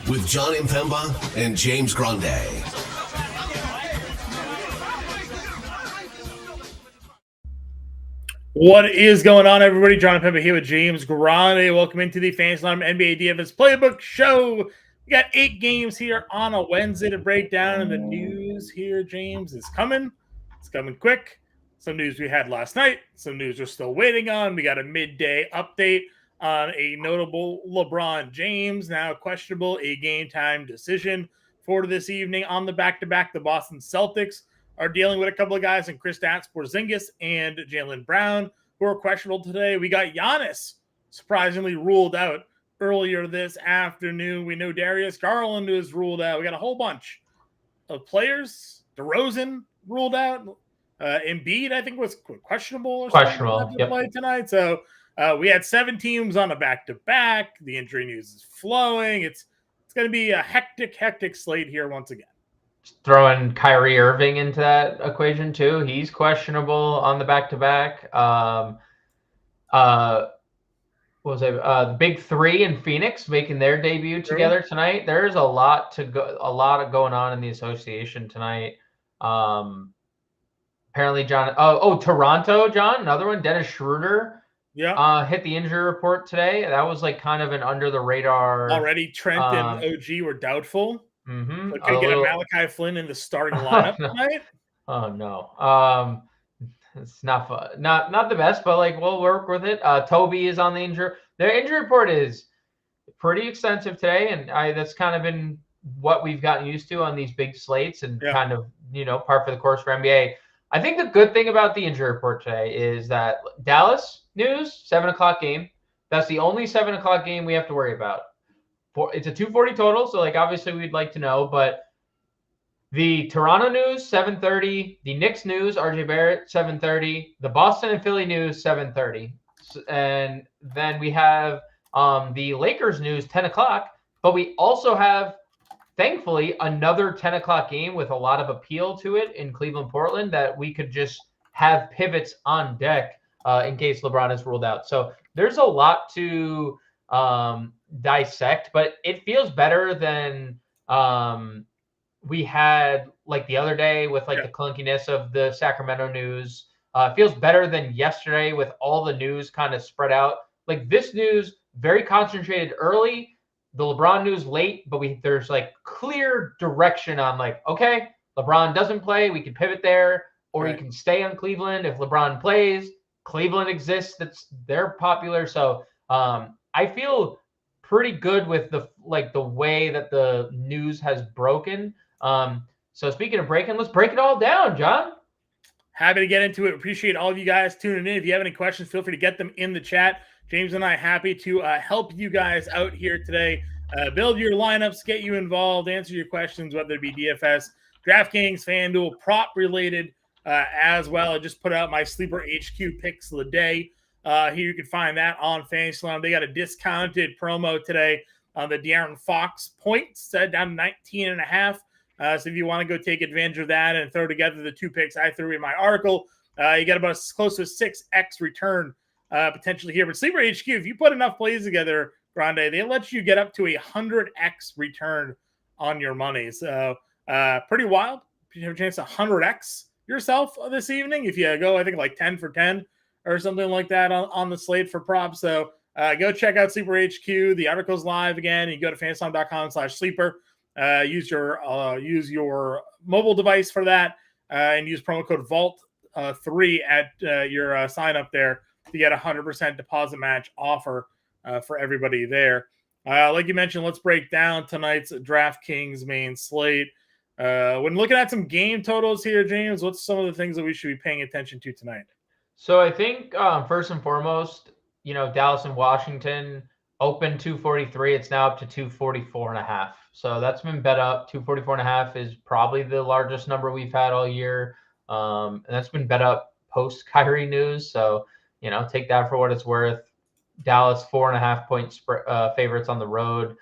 with Jon Impemba and James Grande. What is going on, everybody? Jon Impemba here with James Grande. Welcome into the Fantasy Line NBA DFS Playbook Show. We got 8 games here on a Wednesday to break down, and the news here, James, is coming. It's coming quick. Some news we had last night. Some news we're still waiting on. We got a midday update on a notable LeBron James, now questionable, a game-time decision for this evening on the back-to-back. The Boston Celtics are dealing with a couple of guys in Kristaps Porzingis and Jaylen Brown who are questionable today. We got Giannis surprisingly ruled out earlier this afternoon. We know Darius Garland is ruled out. We got a whole bunch of players. DeRozan ruled out. Embiid, I think, was questionable or something to play tonight. So we had 7 teams on a back-to-back. The injury news is flowing. It's going to be a hectic slate here once again. Throwing Kyrie Irving into that equation too. He's questionable on the back-to-back. The big 3 in Phoenix making their debut together tonight. There's a lot of going on in the association tonight. Apparently, Toronto, John, another one. Dennis Schroeder, hit the injury report today. That was like kind of an under the radar. Already, Trent and OG were doubtful. Mm-hmm. So can get a Malachi Flynn in the starting lineup tonight? Oh no. It's not fun. Not the best, but like we'll work with it. Toby is on the injury. Their injury report is pretty extensive today, and that's kind of been what we've gotten used to on these big slates and kind of par for the course for NBA. I think the good thing about the injury report today is that Dallas news 7:00 game. That's the only 7:00 game we have to worry about. It's a 240 total, so like obviously we'd like to know, but the Toronto news 7:30, the Knicks news RJ Barrett 7:30, the Boston and Philly news 7:30, and then we have the Lakers news 10:00. But we also have, thankfully, another 10:00 game with a lot of appeal to it in Cleveland, Portland that we could just have pivots on deck in case LeBron is ruled out. So there's a lot to dissect, but it feels better than we had like the other day with like the clunkiness of the Sacramento news. It feels better than yesterday with all the news kind of spread out. Like this news very concentrated early, the LeBron news late, but there's like clear direction on like, okay, LeBron doesn't play, we can pivot there, or you can stay on Cleveland. If LeBron plays, Cleveland exists, they're popular. So I feel pretty good with the way that the news has broken. So speaking of breaking, let's break it all down, John. Happy to get into it. Appreciate all of you guys tuning in. If you have any questions, feel free to get them in the chat. James and I happy to help you guys out here today. Build your lineups, get you involved, answer your questions, whether it be DFS, DraftKings, FanDuel, prop related as well. I just put out my Sleeper HQ picks of the day. Here you can find that on Fantasy Line. They got a discounted promo today on the De'Aaron Fox points down to 19.5. So if you want to go take advantage of that and throw together the 2 picks I threw in my article, you got about close to a 6x return potentially here. But Sleeper HQ, if you put enough plays together, Grande, they let you get up to a 100x return on your money. So pretty wild. You have a chance to 100x yourself this evening if you go, I think, like 10 for 10 or something like that on the slate for props. So go check out Sleeper HQ. The article's live again. You go to fantasy.com/sleeper. Use your mobile device for that and use promo code VAULT3 at your sign up there to get a 100% deposit match offer for everybody there. Like you mentioned, let's break down tonight's DraftKings main slate. When looking at some game totals here, James, what's some of the things that we should be paying attention to tonight? So I think first and foremost, Dallas and Washington opened 243. It's now up to 244.5. So that's been bet up. 244.5 is probably the largest number we've had all year. And that's been bet up post Kyrie news. So, take that for what it's worth. Dallas 4.5 point favorites on the road.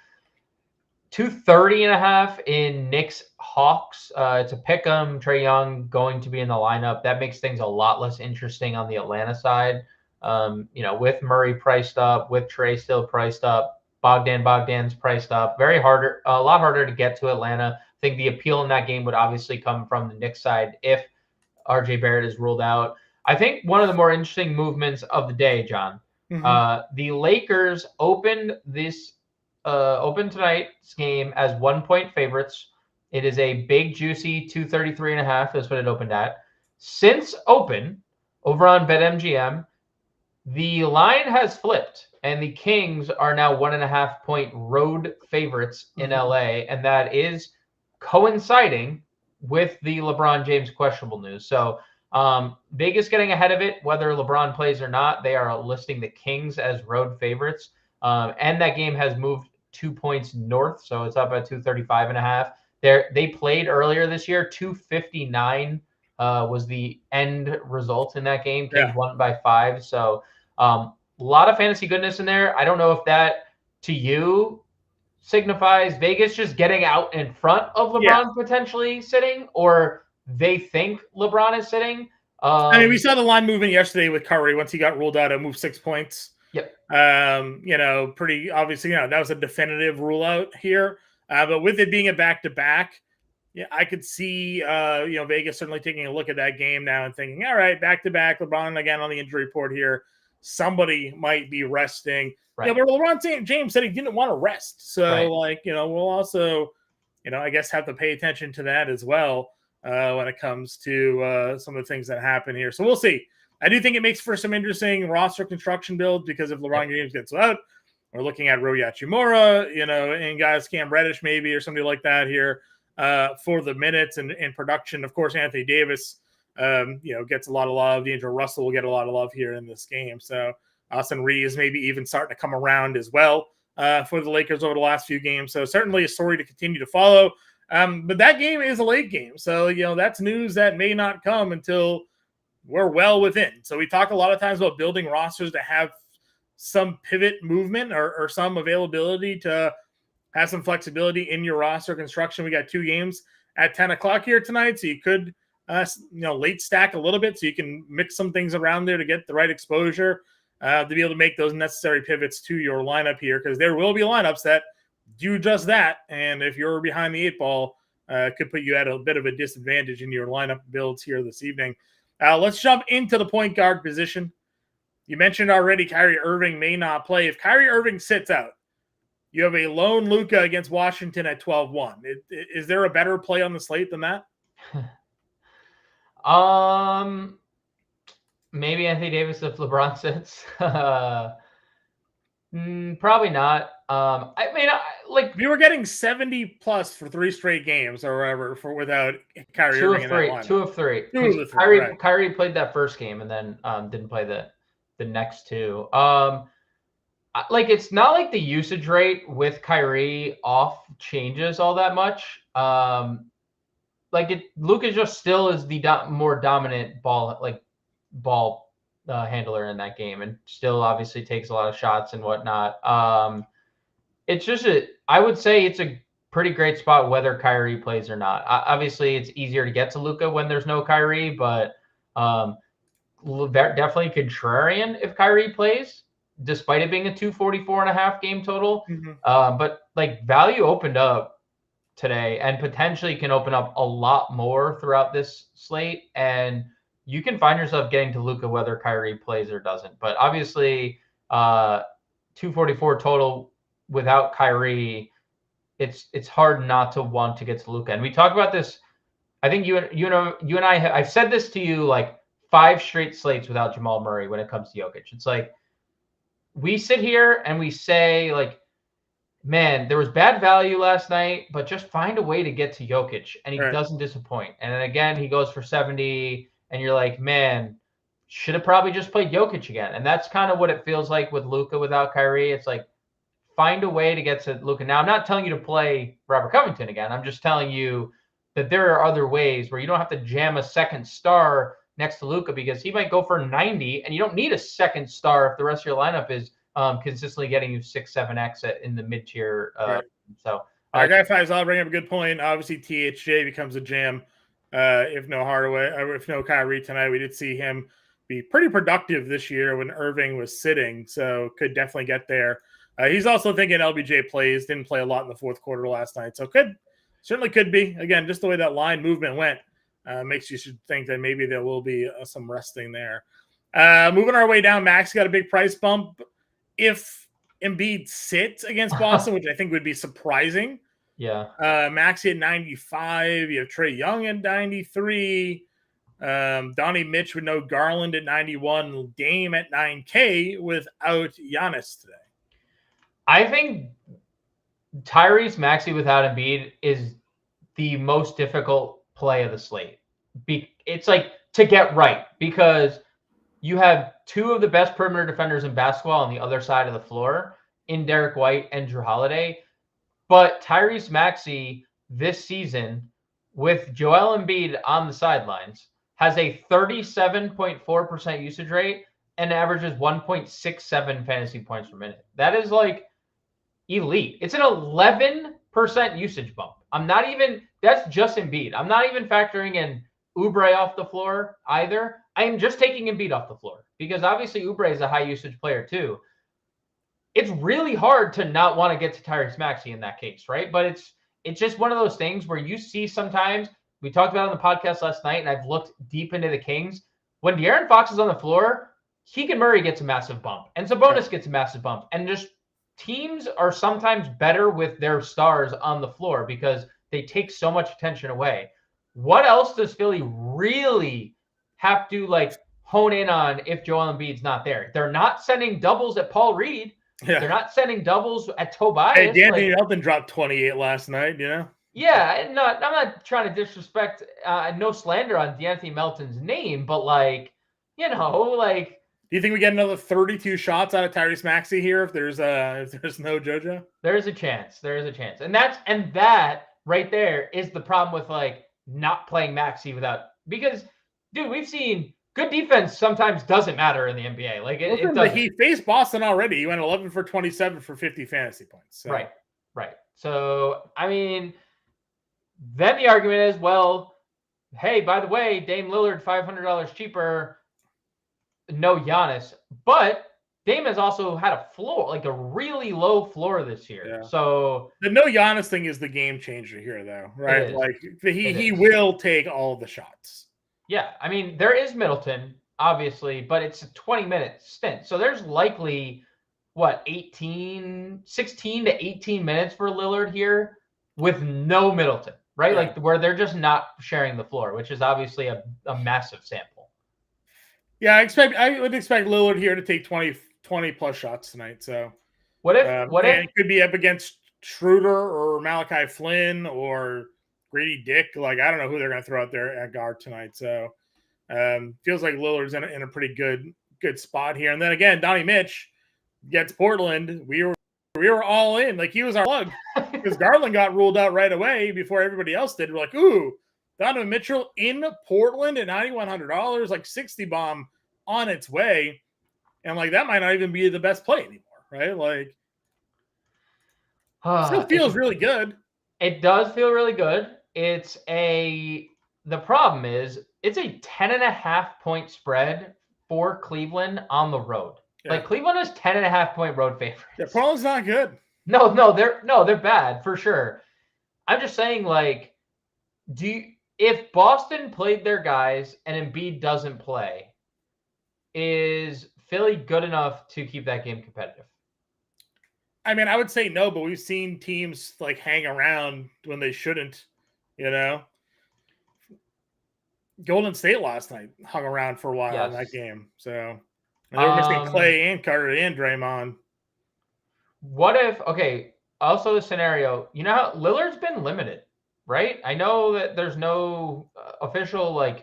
230.5 in Knicks Hawks. It's a pick 'em. Trae Young going to be in the lineup. That makes things a lot less interesting on the Atlanta side. With Murray priced up, with Trae still priced up, Bogdan's priced up. A lot harder to get to Atlanta. I think the appeal in that game would obviously come from the Knicks side if RJ Barrett is ruled out. I think one of the more interesting movements of the day, John, the Lakers opened tonight's game as 1-point favorites. It is a big, juicy 233.5. That's what it opened at. Since open, over on BetMGM, the line has flipped, and the Kings are now 1.5-point road favorites in LA, and that is coinciding with the LeBron James questionable news. So Vegas getting ahead of it, whether LeBron plays or not. They are listing the Kings as road favorites, and that game has moved 2 points north, so it's up at 235.5. They played earlier this year. 259 was the end result in that game. Kings won by 5. So a lot of fantasy goodness in there. I don't know if that to you signifies Vegas just getting out in front of LeBron potentially sitting, or they think LeBron is sitting. I mean, we saw the line movement yesterday with Curry. Once he got ruled out, it moved 6 points. Yep. Pretty obviously, that was a definitive rule out here. But with it being a back-to-back, I could see, Vegas certainly taking a look at that game now and thinking, all right, back-to-back, LeBron again on the injury report here. Somebody might be resting. Right. Yeah, but LeBron James said he didn't want to rest. So, we'll also, I guess have to pay attention to that as well when it comes to some of the things that happen here. So we'll see. I do think it makes for some interesting roster construction builds because if LeBron James gets out, we're looking at Rui Hachimura, and guys, Cam Reddish maybe or somebody like that here for the minutes and production. Of course, Anthony Davis, gets a lot of love. D'Angelo Russell will get a lot of love here in this game. So Austin Reeves maybe even starting to come around as well for the Lakers over the last few games. So certainly a story to continue to follow. But that game is a late game. So, that's news that may not come until we're well within. So we talk a lot of times about building rosters to have some pivot movement or some availability to have some flexibility in your roster construction. We got 2 games at 10 o'clock here tonight. So you could, late stack a little bit so you can mix some things around there to get the right exposure to be able to make those necessary pivots to your lineup here, because there will be lineups that do just that. And if you're behind the 8 ball, could put you at a bit of a disadvantage in your lineup builds here this evening. Let's jump into the point guard position. You mentioned already Kyrie Irving may not play. If Kyrie Irving sits out, you have a lone Luka against Washington at 12-1. Is there a better play on the slate than that? Maybe Anthony Davis if LeBron sits. Probably not. We were getting 70 plus for 3 straight games or whatever without Kyrie Irving in that lineup. 2 of 3. Kyrie played that first game and then didn't play the next 2. It's not like the usage rate with Kyrie off changes all that much. Luka just still is the more dominant ball handler in that game, and still obviously takes a lot of shots and whatnot. It's just I would say it's a pretty great spot whether Kyrie plays or not. Obviously, it's easier to get to Luka when there's no Kyrie, but definitely contrarian if Kyrie plays, despite it being a 244.5 game total. But value opened up today and potentially can open up a lot more throughout this slate, and you can find yourself getting to Luka whether Kyrie plays or doesn't. But obviously 244 total without Kyrie, it's hard not to want to get to Luka. And we talked about this, I think you and I I've said this to you 5 straight slates without Jamal Murray when it comes to Jokic. It's we sit here and we say man, there was bad value last night, but just find a way to get to Jokic, and he doesn't disappoint. And then again, he goes for 70, and you're man, should have probably just played Jokic again. And that's kind of what it feels like with Luka without Kyrie. It's find a way to get to Luka. Now, I'm not telling you to play Robert Covington again. I'm just telling you that there are other ways where you don't have to jam a second star next to Luka, because he might go for 90, and you don't need a second star if the rest of your lineup is consistently getting you 6-7x in the mid-tier. So Guy Fives, I'll bring up a good point. Obviously, THJ becomes a jam if no Hardaway, or if no Kyrie tonight. We did see him be pretty productive this year when Irving was sitting, so could definitely get there He's also thinking LBJ plays. Didn't play a lot in the fourth quarter last night, so certainly could be. Again, just the way that line movement went makes you should think that maybe there will be some resting there. Moving our way down, Max got a big price bump. If Embiid sits against Boston, which I think would be surprising. Yeah. Maxey at 95. You have Trae Young at 93. Donnie Mitch with no Garland at 91. Dame at 9K without Giannis today. I think Tyrese Maxey without Embiid is the most difficult play of the slate. It's like to get right because you have two of the best perimeter defenders in basketball on the other side of the floor in Derek White and Drew Holiday. But Tyrese Maxey this season with Joel Embiid on the sidelines has a 37.4% usage rate and averages 1.67 fantasy points per minute. That is like elite. It's an 11% usage bump. That's just Embiid. I'm not even factoring in Oubre off the floor either. I am just taking Embiid off the floor because obviously Oubre is a high usage player too. It's really hard to not want to get to Tyrese Maxey in that case, right? But it's just one of those things where you see sometimes, we talked about it on the podcast last night, and I've looked deep into the Kings. When De'Aaron Fox is on the floor, Keegan Murray gets a massive bump, and Sabonis gets a massive bump. And just teams are sometimes better with their stars on the floor because they take so much attention away. What else does Philly really have to hone in on if Joel Embiid's not there? They're not sending doubles at Paul Reed. Yeah. They're not sending doubles at Tobias. Hey, D'Anthony Melton dropped 28 last night, Yeah, and I'm not trying to disrespect, no slander on D'Anthony Melton's name, but do you think we get another 32 shots out of Tyrese Maxey here if there's no JoJo? There's a chance. And that right there is the problem with not playing Maxey because dude, we've seen good defense sometimes doesn't matter in the NBA. It doesn't. He faced Boston already. He went 11 for 27 for 50 fantasy points. So. Right. So, I mean, then the argument is, well, hey, by the way, Dame Lillard, $500 cheaper, no Giannis. But Dame has also had a floor, a really low floor this year. Yeah. So the no Giannis thing is the game changer here, though, right? He will take all the shots. Yeah, I mean, there is Middleton, obviously, but it's a 20-minute stint. So there's likely, 16 to 18 minutes for Lillard here with no Middleton, right? Yeah. Where they're just not sharing the floor, which is obviously a massive sample. Yeah, I would expect Lillard here to take 20 plus shots tonight. So what if it could be up against Schroeder or Malachi Flynn or Grady Dick, I don't know who they're going to throw out there at guard tonight. So feels like Lillard's in a pretty good spot here. And then again, Donnie Mitch gets Portland. We were all in. He was our plug because Garland got ruled out right away before everybody else did. We're like, ooh, Donovan Mitchell in Portland at $9,100, 60 bomb on its way. And that might not even be the best play anymore, right? Still feels really good. It does feel really good. The problem is it's a 10.5 point spread for Cleveland on the road. Yeah. Cleveland is 10.5 point road favorites. Yeah, Portland's not good. No, they're bad for sure. I'm just saying, if Boston played their guys and Embiid doesn't play, is Philly good enough to keep that game competitive? I mean, I would say no, but we've seen teams hang around when they shouldn't, Golden State last night hung around for a while in that game. So they were missing Clay and Carter and Draymond. What if, also the scenario, how Lillard's been limited, right? I know that there's no official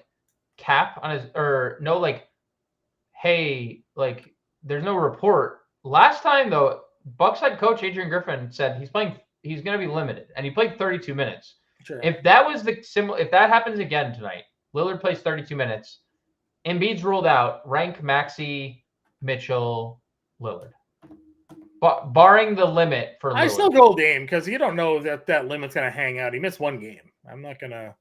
cap on his, or no there's no report. Last time though, Bucks head coach Adrian Griffin said he's going to be limited, and he played 32 minutes. Sure. If that was if that happens again tonight, Lillard plays 32 minutes, Embiid's ruled out, rank Maxey, Mitchell, Lillard. Barring the limit for Lillard. I still go Dame because you don't know that limit's going to hang out. He missed one game. I'm not going to.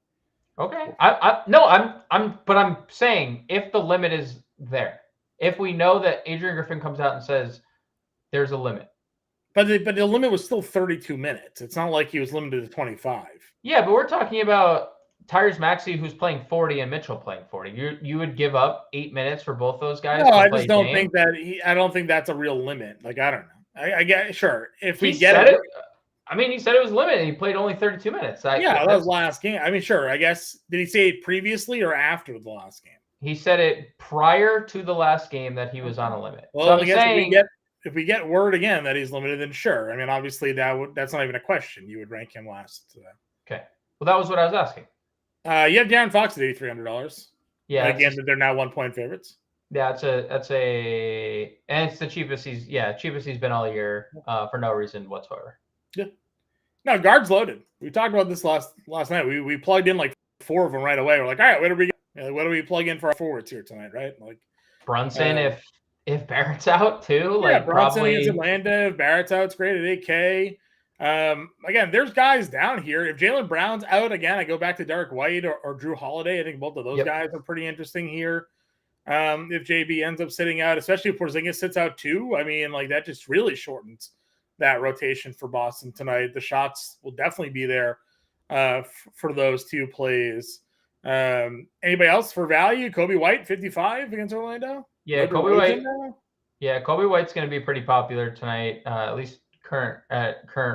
Okay. I'm saying if the limit is there, if we know that Adrian Griffin comes out and says there's a limit, But the limit was still 32 minutes. It's not like he was limited to 25. Yeah, but we're talking about Tyrese Maxey, who's playing 40, and Mitchell playing 40. You would give up 8 minutes for both those guys No, to I play just a don't game? think that I don't think that's a real limit. Like, I don't know. I get sure if we He get said it. I mean, he said it was limited. He played only 32 minutes. Yeah, that was last game. I mean, sure. I guess did he say it previously or after the last game? He said it prior to the last game that he was on a limit. Well, So I I'm guess saying if we get word again that he's limited, then sure. I mean, obviously that's not even a question. You would rank him last. Okay. Well, that was what I was asking. You have Darren Fox at $8,300. Yeah. Again, they're now 1-point favorites. Yeah, and it's the cheapest he's been all year for no reason whatsoever. Yeah. No, guards loaded. We talked about this last night. We plugged in like 4 of them right away. We're like, all right, what do we plug in for our forwards here tonight, right? Like Brunson, if Barrett's out too, yeah, like Brunson probably against Atlanta. If Barrett's out, it's great at 8K. Again, there's guys down here. If Jaylen Brown's out again, I go back to Derek White or Drew Holiday. I think both of those guys are pretty interesting here. If JB ends up sitting out, especially if Porzingis sits out too, I mean, like that just really shortens that rotation for Boston tonight. The shots will definitely be there for those 2 plays. Anybody else for value? Kobe White, 55 against Orlando? Yeah, Kobe White. Yeah, Kobe White's going to be pretty popular tonight, at least current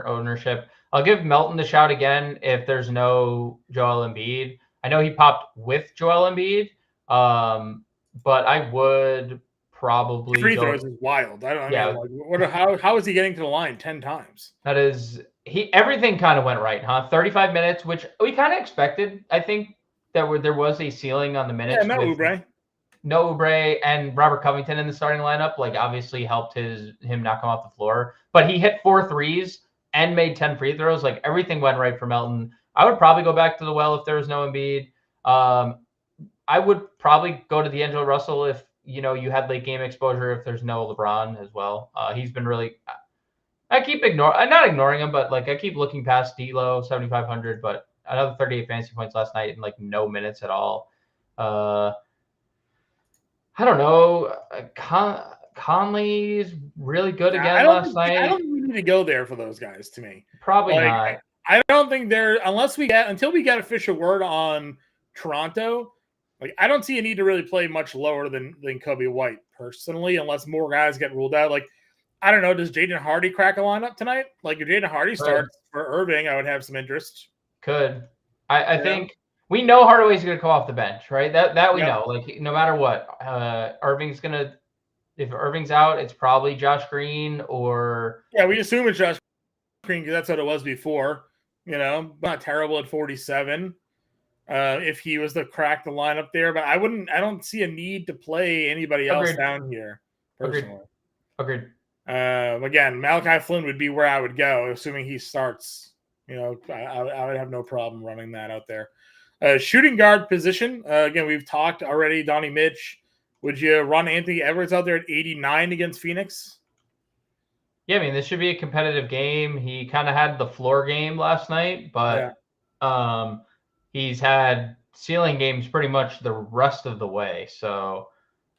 ownership. I'll give Melton the shout again if there's no Joel Embiid. I know he popped with Joel Embiid, but I would probably free throws is wild. I don't know. Like, how is he getting to the line 10 times? That is everything kind of went right, huh? 35 minutes, which we kind of expected. I think that there was a ceiling on the minutes. Yeah, no Oubre and Robert Covington in the starting lineup, like obviously helped him not come off the floor. But he hit 4 threes and made 10 free throws. Like everything went right for Melton. I would probably go back to the well if there was no Embiid. I would probably go to D'Angelo Russell if you had late game exposure if there's no LeBron as well. He's been really. I keep not ignoring him, but like I keep looking past D'Lo 7,500, but another 38 fantasy points last night and like no minutes at all. I don't know. Conley's really good again last night. I don't think we need to go there for those guys. To me, probably not. I don't think until we get official word on Toronto. Like I don't see a need to really play much lower than Kobe White personally, unless more guys get ruled out. Like I don't know, does Jaden Hardy crack a lineup tonight? Like if Jaden Hardy starts for Irving, I would have some interest. Could I think we know Hardaway's going to come off the bench, right? That we know. Like no matter what, Irving's going to. If Irving's out, it's probably Josh Green or we assume it's Josh Green because that's what it was before. Not terrible at 47. If he was to crack the lineup there, but I don't see a need to play anybody else down here personally. Agreed. Again, Malachi Flynn would be where I would go, assuming he starts. I would have no problem running that out there. Shooting guard position. Again, we've talked already. Donnie Mitch. Would you run Anthony Edwards out there at 89 against Phoenix? Yeah, I mean, this should be a competitive game. He kind of had the floor game last night, but he's had ceiling games pretty much the rest of the way. So,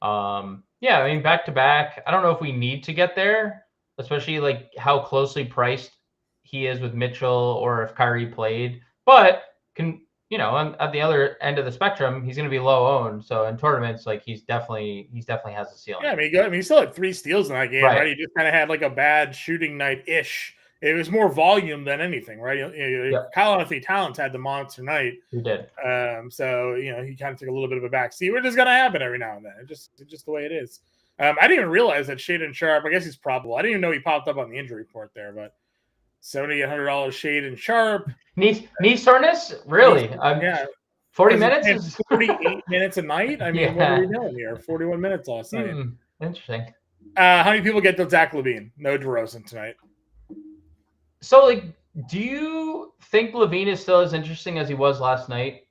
I mean, back to back. I don't know if we need to get there, especially like how closely priced he is with Mitchell or if Kyrie played. But at the other end of the spectrum, he's going to be low owned. So in tournaments, like he definitely has a ceiling. Yeah, I mean, he still had 3 steals in that game, right? He just kind of had like a bad shooting night ish. It was more volume than anything, right? Kyle Anthony Towns had the monster night. He did. So he kind of took a little bit of a backseat, which is going to happen every now and then. It's just the way it is. I didn't even realize that Shaedon Sharpe. I guess he's probable. I didn't even know he popped up on the injury report there, but $7,800 Shaedon Sharpe. Knee soreness? Really? 40 minutes is 48 minutes a night. I mean, what are we doing here? 41 minutes last night. Interesting. How many people get to Zach LaVine? No DeRozan tonight. So, like, do you think LaVine is still as interesting as he was last night?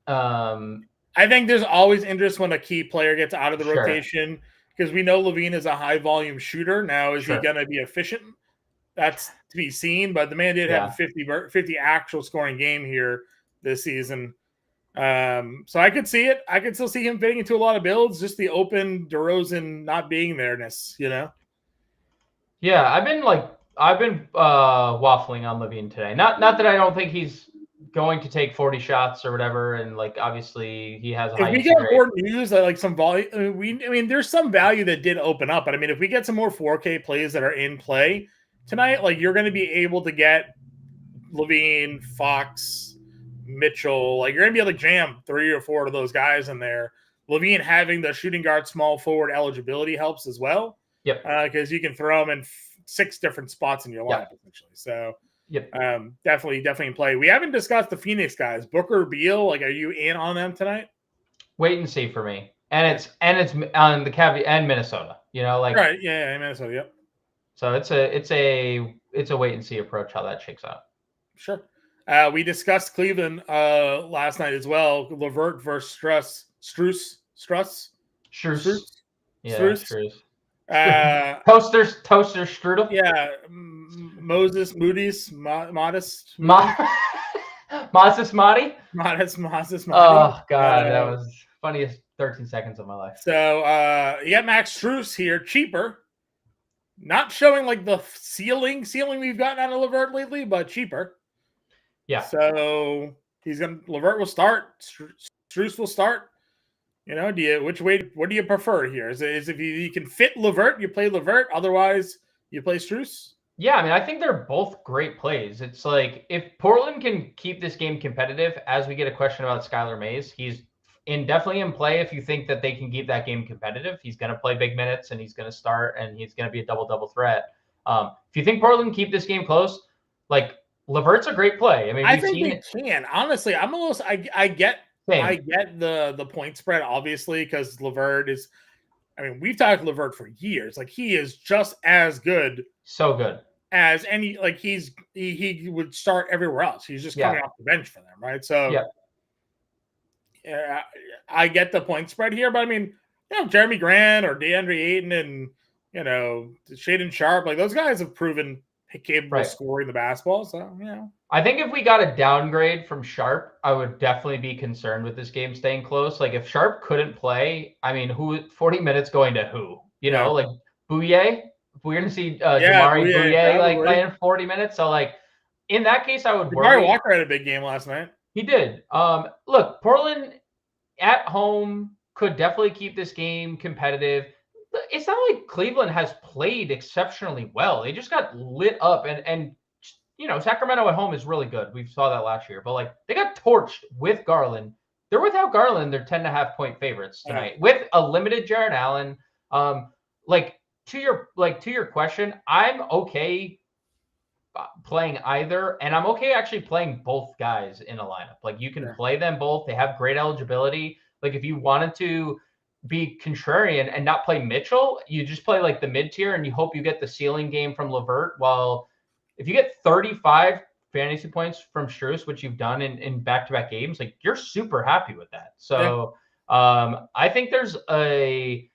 I think there's always interest when a key player gets out of the rotation because we know LaVine is a high volume shooter. Now, is he going to be efficient? That's to be seen, but the man did have a 50 actual scoring game here this season. So I could see it. I could still see him fitting into a lot of builds, just the open DeRozan not being there-ness, Yeah, I've been like I've been waffling on Levine today. Not that I don't think he's going to take 40 shots or whatever, and like obviously he has a If high we usage get rate. more news, like some volume, I mean, there's some value that did open up, but I mean, if we get some more 4K plays that are in play tonight, like you're going to be able to get Levine, Fox, Mitchell, like you're going to be able to jam 3 or 4 of those guys in there. Levine having the shooting guard, small forward eligibility helps as well. Yep. Because you can throw them in 6 different spots in your lineup essentially. So. Yep. Definitely in play. We haven't discussed the Phoenix guys. Booker, Beal, like, are you in on them tonight? Wait and see for me. And it's on the caveat and Minnesota. You know, like right, yeah, Minnesota, yep. So it's a wait and see approach how that shakes out. Sure. We discussed Cleveland last night as well. LeVert versus Strus. Yeah, Strus. Toaster strudel. Yeah, Moses Moody's Modest. Moses Madi. Modest Madi. Oh god, that was funniest 13 seconds of my life. So you got Max Strus here, cheaper. Not showing like the ceiling we've gotten out of LeVert lately, but cheaper. Yeah. So LeVert will start. Strus will start. You know, what do you prefer here? Is if you can fit LeVert, you play LeVert. Otherwise, you play Strus? Yeah, I mean, I think they're both great plays. It's like if Portland can keep this game competitive, as we get a question about Skylar Mays, he's definitely in play. If you think that they can keep that game competitive, he's going to play big minutes and he's going to start and he's going to be a double threat. If you think Portland keep this game close, like LeVert's a great play. I mean, I think they can. Honestly, I'm a little. I get the point spread obviously because LeVert is. I mean, we've talked LeVert for years. Like he is just as good. So good. As any like he would start everywhere else. He's just coming off the bench for them, right? So I get the point spread here, but I mean, you know, Jeremy Grant or DeAndre Ayton and you know Shaedon Sharpe, like those guys have proven capable of scoring the basketball. So you know, I think if we got a downgrade from Sharpe, I would definitely be concerned with this game staying close. Like if Sharpe couldn't play, I mean, 40 minutes going to who? You know, like Bouye. We're going to see Jamari Bouye like playing 40 minutes. So like in that case, I would worry. Jamari Walker had a big game last night. He did. Look, Portland at home could definitely keep this game competitive. It's not like Cleveland has played exceptionally well. They just got lit up and you know, Sacramento at home is really good. We saw that last year, but like they got torched with Garland. They're without Garland. They're 10.5 point favorites tonight with a limited Jarrett Allen. Like to your question, I'm okay playing either, and I'm okay actually playing both guys in a lineup. Like you can play them both. They have great eligibility. Like if you wanted to be contrarian and not play Mitchell, you just play like the mid tier and you hope you get the ceiling game from LeVert. While if you get 35 fantasy points from Strus, which you've done in back-to-back games, like you're super happy with that. So I think there's a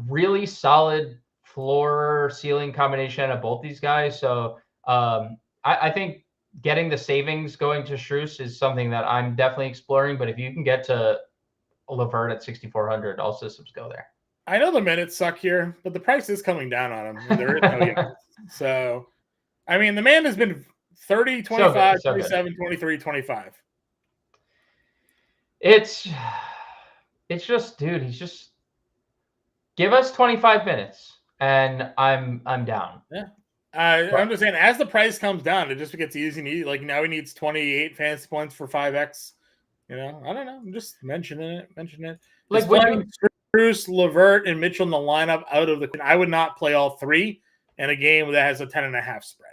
really solid floor ceiling combination of both these guys. So I think getting the savings going to Strus is something that I'm definitely exploring. But if you can get to LeVert at 6,400, all systems go there. I know the minutes suck here, but the price is coming down on him. There is no units. So, I mean, the man has been 30, 25, 27, 23, 25. It's just, dude, he's just give us 25 minutes and I'm down. Yeah. I'm just saying, as the price comes down, it just gets easy. Like now he needs 28 fantasy points for 5x. You know, I don't know. I'm just mentioning it. Like when Bruce, LeVert, and Mitchell in the lineup I would not play all three in a game that has a 10.5 spread.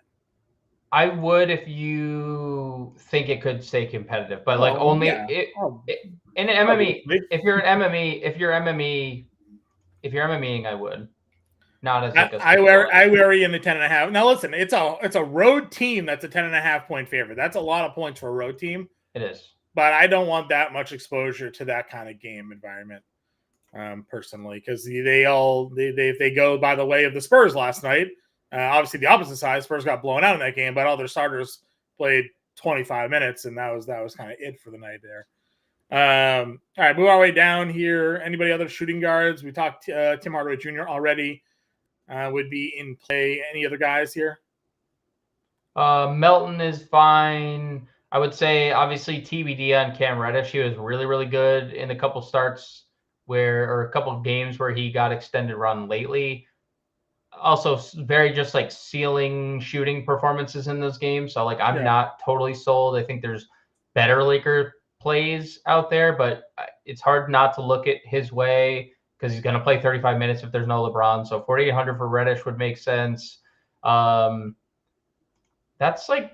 I would if you think it could stay competitive, but like only in an MME. If you're MMEing, I would. Not as like I worry in the 10.5. Now listen, it's a road team that's a 10.5 point favorite. That's a lot of points for a road team. It is. But I don't want that much exposure to that kind of game environment, personally, because they go by the way of the Spurs last night. Obviously, the opposite side, Spurs got blown out in that game, but all their starters played 25 minutes, and that was kind of it for the night there. All right, move our way down here. Anybody other shooting guards? We talked Tim Hardaway Jr. already. Would be in play. Any other guys here? Melton is fine. I would say obviously TBD on Cam Reddish. He was really, really good in a couple starts or a couple of games where he got extended run lately. Also very just like ceiling shooting performances in those games. So like I'm not totally sold. I think there's better Laker plays out there, but it's hard not to look at his way because he's going to play 35 minutes if there's no LeBron. So 4,800 for Reddish would make sense. That's like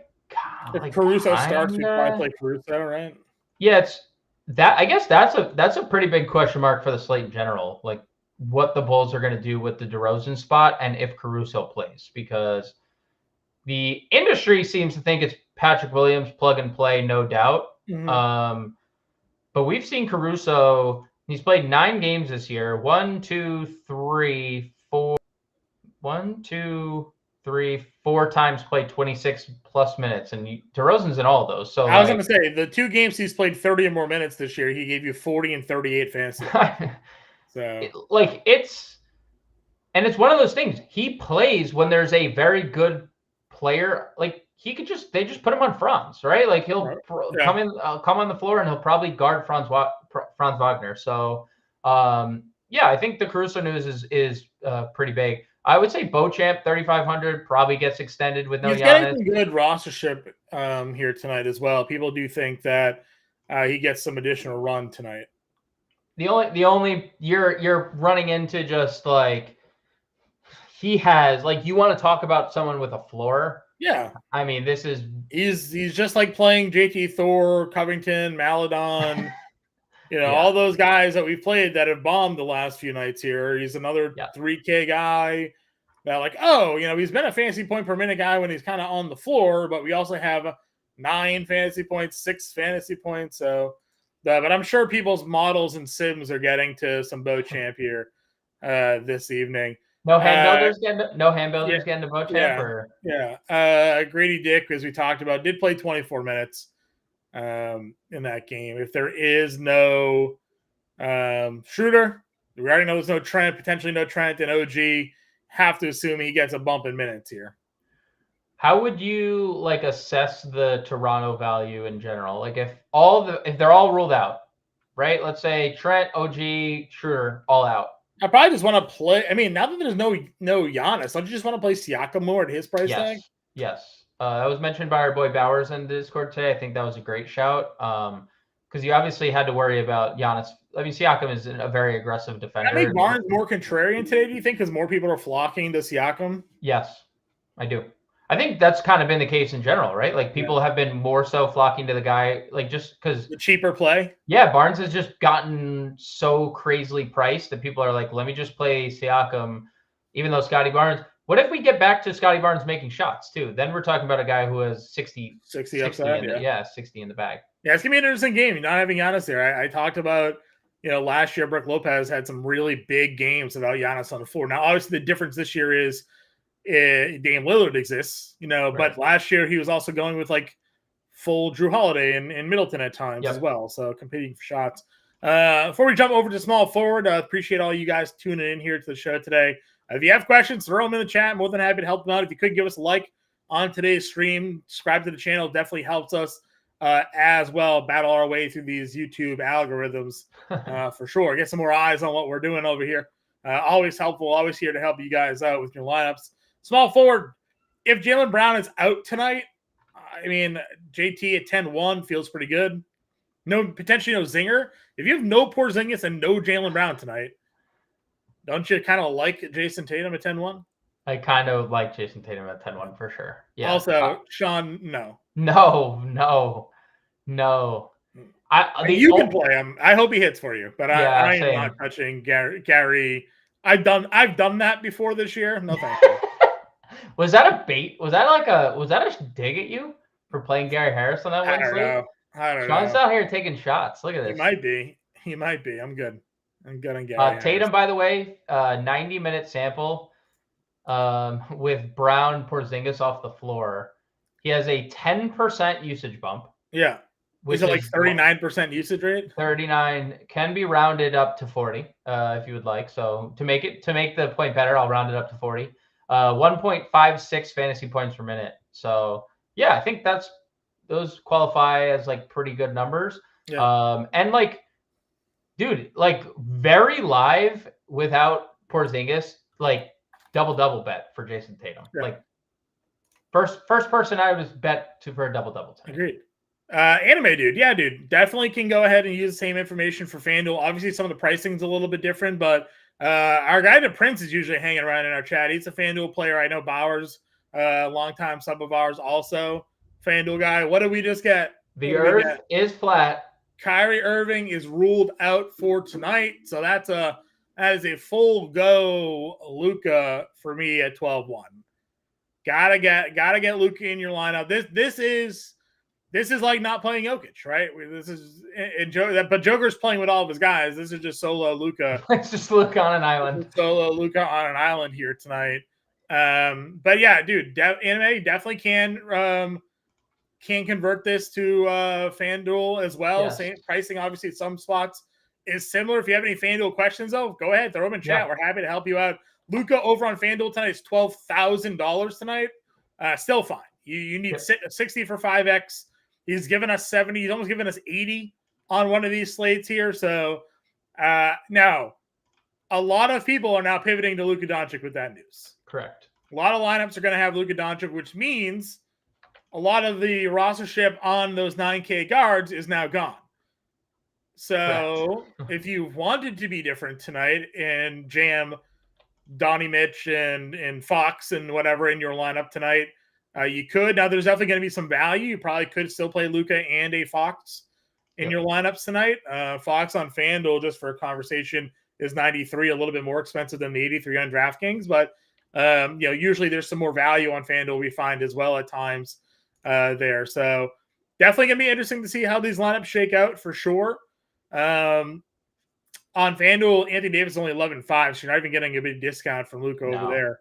if Caruso starts, we probably play Caruso, right? Yeah, it's that. I guess that's a pretty big question mark for the slate in general. Like what the Bulls are going to do with the DeRozan spot and if Caruso plays, because the industry seems to think it's Patrick Williams plug and play, no doubt. Mm-hmm. But we've seen Caruso. He's played 9 games this year. 1, 2, 3, 4. 1, 2, 3, 4 times played 26 plus minutes, and DeRozan's in all of those. So I was going to say the 2 games he's played 30 or more minutes this year, he gave you 40 and 38 fantasy. So it's one of those things. He plays when there's a very good player. Like they just put him on Franz, right? Like he'll come on the floor and he'll probably guard Franz Wagner. So I think the Caruso news is pretty big. I would say Beauchamp 3,500 probably gets extended with no Giannis. He's getting some good rostership here tonight as well. People do think that he gets some additional run tonight. The only you're running into just like he has, like, you want to talk about someone with a floor. Yeah. I mean, he's just like playing JT Thor, Covington, Maladon, all those guys that we've played that have bombed the last few nights here. He's another 3K guy that he's been a fantasy point per minute guy when he's kind of on the floor, but we also have 9 fantasy points, 6 fantasy points. So, but I'm sure people's models and sims are getting to some Beauchamp here this evening. No hand builders getting to Beauchamp? Grady Dick, as we talked about, did play 24 minutes in that game. If there is no Schroeder, we already know there's no Trent, potentially no Trent, and OG, have to assume he gets a bump in minutes here. How would you assess the Toronto value in general? Like if they're all ruled out, right? Let's say Trent, OG, Schroeder, all out. I probably just want to play. I mean, now that there's no Giannis, don't you just want to play Siakam more at his price tag? Yes. That was mentioned by our boy Bowers in Discord today. I think that was a great shout. Because you obviously had to worry about Giannis. I mean, Siakam is a very aggressive defender. Can I make Barnes more contrarian today, do you think? Because more people are flocking to Siakam? Yes, I do. I think that's kind of been the case in general, right? Like people have been more so flocking to the guy, like just because the cheaper play. Yeah, Barnes has just gotten so crazily priced that people are like, let me just play Siakam, even though Scotty Barnes. What if we get back to Scotty Barnes making shots too? Then we're talking about a guy who has 60 upside, 60 in the bag. Yeah, it's gonna be an interesting game. Not having Giannis there. I talked about, last year Brook Lopez had some really big games without Giannis on the floor. Now, obviously, the difference this year is Dame Lillard exists, but last year he was also going with full Drew Holiday and Middleton at times as well. So competing for shots. Before we jump over to small forward, appreciate all you guys tuning in here to the show today. If you have questions, throw them in the chat. More than happy to help them out. If you could give us a like on today's stream, subscribe to the channel, definitely helps us as well battle our way through these YouTube algorithms for sure. Get some more eyes on what we're doing over here. Always helpful, always here to help you guys out with your lineups. Small forward, if Jaylen Brown is out tonight, I mean, JT at 10-1 feels pretty good. Potentially no Zinger. If you have no Porzingis and no Jaylen Brown tonight, don't you kind of like Jason Tatum at 10-1? I kind of like Jason Tatum at 10-1 for sure. Yeah. Also, Sean, no. No. You can play him. I hope he hits for you, but I am not touching Gary. I've done that before this year. No thank you. Was that a bait? Was that a dig at you for playing Gary Harris on that one? I don't know. Sean's out here taking shots. Look at this. He might be. I'm good on Gary Harris. Tatum, by the way, 90-minute sample with Brown, Porzingis off the floor. He has a 10% usage bump. Yeah. Which is 39% usage rate? 39 can be rounded up to 40 if you would like. So to make the point better, I'll round it up to 40. 1.56 fantasy points per minute. So yeah, I think those qualify as like pretty good numbers. Yeah. And like, dude, like very live without Porzingis, like double bet for Jason Tatum. Yeah. Like first person I was bet to for a double tonight. Agreed. Anime dude, yeah, dude, definitely can go ahead and use the same information for FanDuel. Obviously, some of the pricing is a little bit different, but our guy the Prince is usually hanging around in our chat. He's a FanDuel player. I know Bowers, longtime sub of ours, also FanDuel guy. What did we just get? The Earth is flat. Kyrie Irving is ruled out for tonight, so that is a full go Luka for me at 12-1. Gotta get Luka in your lineup. This is like not playing Jokic, right? This is but Joker's playing with all of his guys. This is just solo Luka. It's just Luka on an island. Solo Luka on an island here tonight. But yeah, dude, anime definitely can convert this to FanDuel as well. Yes. Same pricing, obviously, at some spots is similar. If you have any FanDuel questions, though, go ahead, throw them in chat. Yeah. We're happy to help you out. Luka over on FanDuel tonight is $12,000 tonight. Still fine. You need 60 for 5x. He's given us 70. He's almost given us 80 on one of these slates here. So now a lot of people are now pivoting to Luka Doncic with that news. Correct. A lot of lineups are going to have Luka Doncic, which means a lot of the rostership on those 9K guards is now gone. So if you wanted to be different tonight and jam Donnie Mitch and Fox and whatever in your lineup tonight, you could. Now, there's definitely going to be some value. You probably could still play Luka and a Fox in your lineups tonight. Fox on FanDuel, just for a conversation, is 93, a little bit more expensive than the 83 on DraftKings. But, usually there's some more value on FanDuel we find as well at times there. So definitely going to be interesting to see how these lineups shake out for sure. On FanDuel, Anthony Davis is only 11.5, so you're not even getting a big discount from Luka over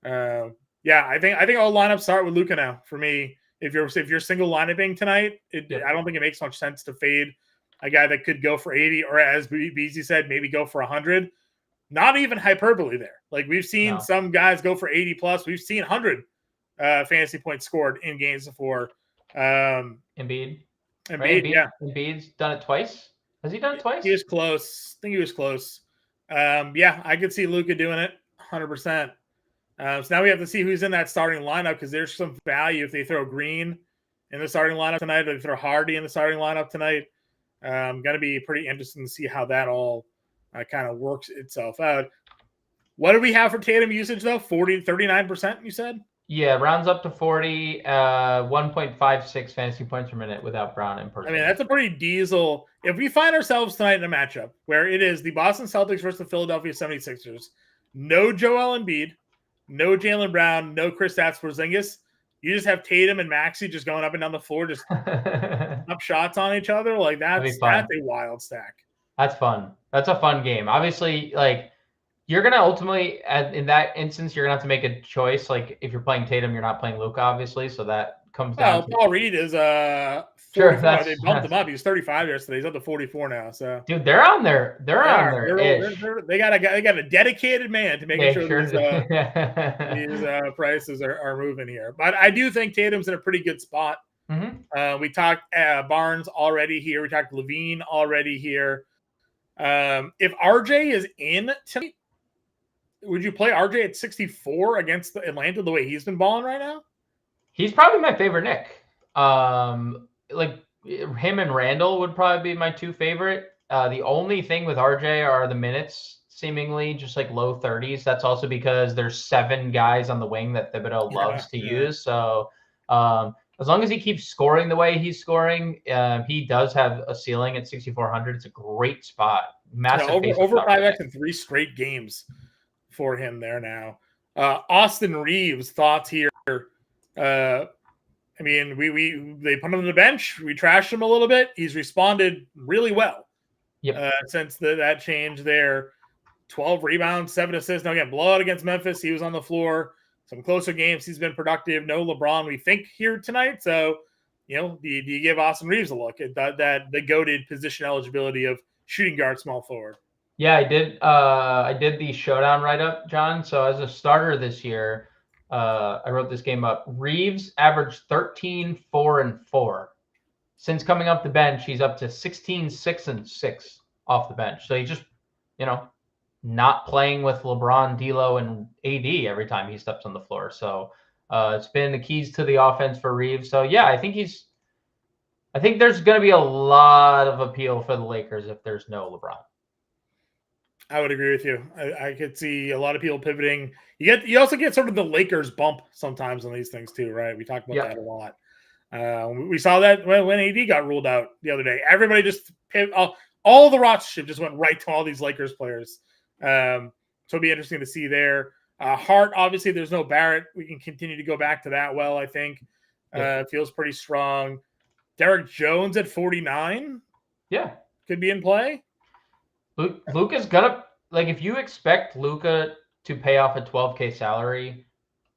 there. Yeah, I think all lineups start with Luka now for me. If you're single lineuping tonight, I don't think it makes much sense to fade a guy that could go for 80 or, as BZ said, maybe go for 100. Not even hyperbole there. Like we've seen some guys go for 80 plus. We've seen 100 fantasy points scored in games before. Embiid, right? Yeah. Embiid's done it twice. Has he done it twice? He was close. I think he was close. Yeah, I could see Luka doing it 100%. So now we have to see who's in that starting lineup because there's some value if they throw Green in the starting lineup tonight or they throw Hardy in the starting lineup tonight. Going to be pretty interesting to see how that all kind of works itself out. What do we have for Tatum usage, though? 39%, you said? Yeah, rounds up to 40, 1.56 fantasy points per minute without Brown and Porzingis. I mean, that's a pretty diesel. If we find ourselves tonight in a matchup where it is the Boston Celtics versus the Philadelphia 76ers, no Joel Embiid, no Jaylen Brown, no Kristaps Porzingis, you just have Tatum and Maxey just going up and down the floor, just up shots on each other. Like that's a wild stack. That's fun. That's a fun game. Obviously, like you're going to ultimately, in that instance, you're going to have to make a choice. Like if you're playing Tatum, you're not playing Luka, obviously. So that comes down to Paul Reed is 44. Sure, they bumped him up. He was 35 yesterday. He's up to 44 now. So dude, they're on there. They got a dedicated man to making sure these prices are moving here. But I do think Tatum's in a pretty good spot. Mm-hmm. We talked Barnes already here. We talked Levine already here. If RJ is in tonight, would you play RJ at 64 against Atlanta the way he's been balling right now? He's probably my favorite Nick. Like him and Randall would probably be my two favorite. The only thing with RJ are the minutes, seemingly just like low 30s. That's also because there's 7 guys on the wing that Thibodeau loves to use. So as long as he keeps scoring the way he's scoring, he does have a ceiling at 6,400. It's a great spot. Massive over 5x in 3 straight games for him there now. Austin Reeves, thoughts here. I mean, they put him on the bench. We trashed him a little bit. He's responded really well since that change there. 12 rebounds, 7 assists. Now, again, blowout against Memphis. He was on the floor. Some closer games. He's been productive. No LeBron, we think, here tonight. So, do you give Austin Reeves a look at that the goated position eligibility of shooting guard, small forward? Yeah, I did. I did the showdown write-up, John. So as a starter this year, I wrote this game up. Reeves averaged 13, 4, and 4. Since coming off the bench, he's up to 16, 6, and 6 off the bench. So he just, not playing with LeBron, D'Lo, and AD every time he steps on the floor. So it's been the keys to the offense for Reeves. So yeah, I think there's going to be a lot of appeal for the Lakers if there's no LeBron. I would agree with you. I could see a lot of people pivoting. You also get sort of the Lakers bump sometimes on these things too, right? We talk about that a lot. We saw that when AD got ruled out the other day. Everybody just all the roster ship just went right to all these Lakers players. So it'll be interesting to see there. Hart, obviously, there's no Barrett. We can continue to go back to that. Well, I think feels pretty strong. Derek Jones at 49. Yeah, could be in play. Luka's gonna if you expect Luka to pay off a $12K salary,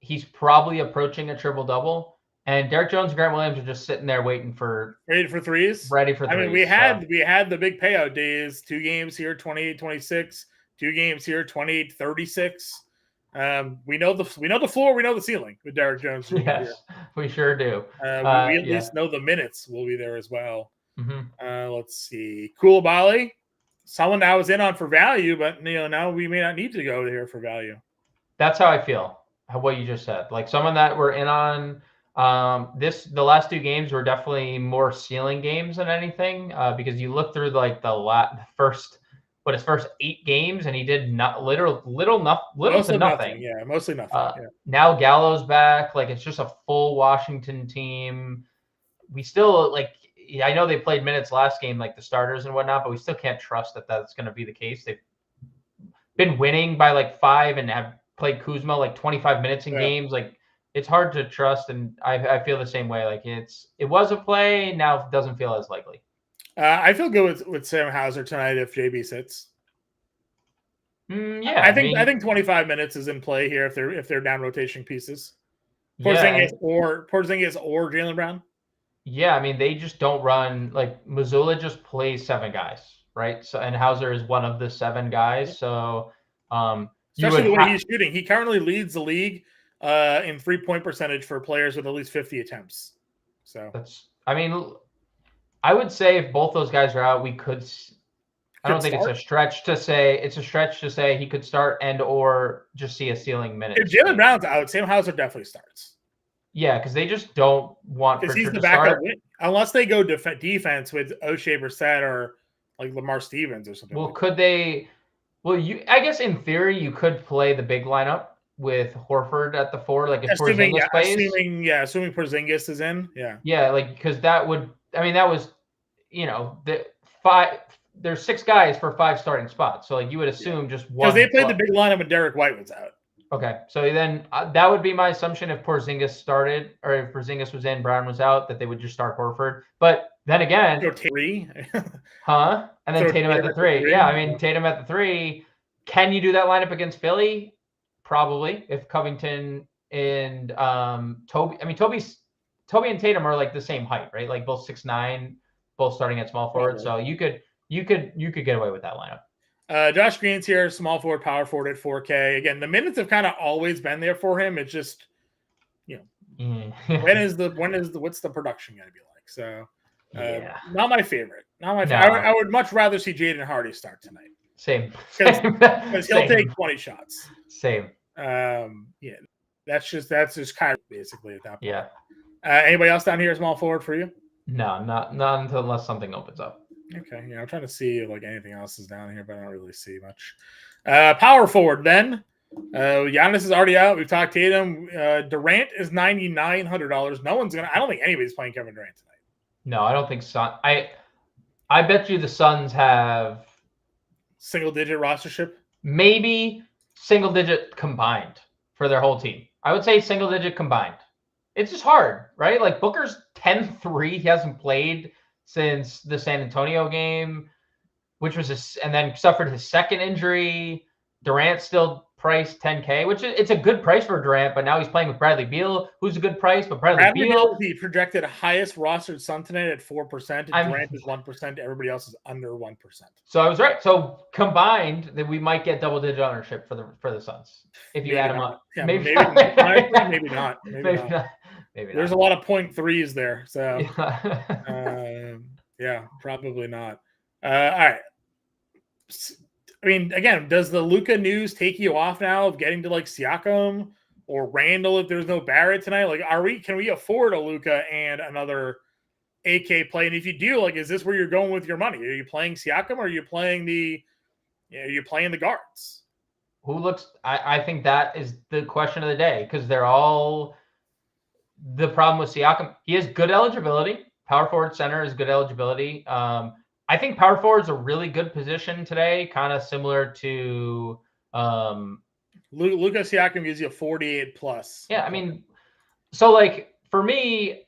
he's probably approaching a triple double. And Derek Jones and Grant Williams are just sitting there ready for threes. I mean, we had the big payout days. 2 games here, 28-26. 2 games here, 28-36. We know the floor, we know the ceiling with Derek Jones. Yes, we sure do. We at least know the minutes will be there as well. Mm-hmm. Let's see, Koulibaly, someone I was in on for value, but now we may not need to go there for value. That's how I feel. What you just said, someone that we're in on. The last 2 games were definitely more ceiling games than anything, because you look through his first 8 games and he did little to nothing. Yeah, mostly nothing. Now Gallo's back. It's just a full Washington team. We still I know they played minutes last game, the starters and whatnot, but we still can't trust that that's going to be the case. They've been winning by 5 and have played Kuzma 25 minutes in games. It's hard to trust, and I feel the same way. It was a play, now it doesn't feel as likely. I feel good with Sam Hauser tonight if JB sits. Yeah, I think 25 minutes is in play here if they're down rotation pieces. Porzingis or Jaylen Brown. Yeah, I mean, they just don't run Mazzulla just plays 7 guys, right? So and Hauser is one of the 7 guys. So especially the way he's shooting, he currently leads the league in 3-point percentage for players with at least 50 attempts. So I would say if both those guys are out, we could. I don't think it's a stretch to say he could start and or just see a ceiling minute. If Jaylen Brown's out, Sam Hauser definitely starts. Yeah, because they just don't want because he's the backup unless they go defense with O'Shea Brissett or Lamar Stevens or something. Well, could they? Well, I guess in theory you could play the big lineup with Horford at the 4, if Porzingis plays. Assuming Porzingis is in, because that would. I mean, that was, the 5. There's 6 guys for 5 starting spots, so you would assume just one. Because they played the big lineup when Derek White was out. Okay, so then that would be my assumption if Porzingis started, or if Porzingis was in, Brown was out, that they would just start Horford. But then again, 3, and then Tatum at the 3. Yeah, I mean Tatum at the 3. Can you do that lineup against Philly? Probably, if Covington and Toby. I mean Toby and Tatum are the same height, right? Both 6'9", both starting at small forward. So you could get away with that lineup. Josh Green's here, small forward, power forward at 4K. Again, the minutes have kind of always been there for him. It's just, what's the production going to be like? So, not my favorite. I would much rather see Jaden Hardy start tonight. Same. Because he'll take 20 shots. Same. That's just kind of basically at that point. Yeah. Anybody else down here small forward for you? No, not unless something opens up. Okay, I'm trying to see anything else is down here, but I don't really see much. Power forward then. Giannis is already out. We've talked Tatum. Durant is $9,900. No one's gonna. I don't think anybody's playing Kevin Durant tonight. No, I don't think so. I bet you the Suns have single-digit rostership. Maybe single-digit combined for their whole team. I would say single-digit combined. It's just hard, right? Booker's 10-3. He hasn't played since the San Antonio game, which was and then suffered his second injury. Durant still price 10K, which it's a good price for Durant, but now he's playing with Bradley Beal, who's a good price, but Bradley Beal is the projected highest rostered Sun tonight at 4%. Durant is 1%. Everybody else is under 1%. So I was right. So combined, that we might get double-digit ownership for the Suns if you add them up. Yeah, maybe not. Maybe not. There's a lot of 0.3s there. So yeah, probably not. All right. I mean, again, does the Luka news take you off now of getting to like Siakam or Randall if there's no Barrett tonight? Like, can we afford a Luka and another AK play? And if you do, like, is this where you're going with your money? Are you playing Siakam or are you playing the guards? I think that is the question of the day, because they're all the problem with Siakam. He has good eligibility. Power forward, center is good eligibility. I think power forward is a really good position today, kind of similar to Luka Siakam gives you a 48 plus. Yeah, I mean, so like for me,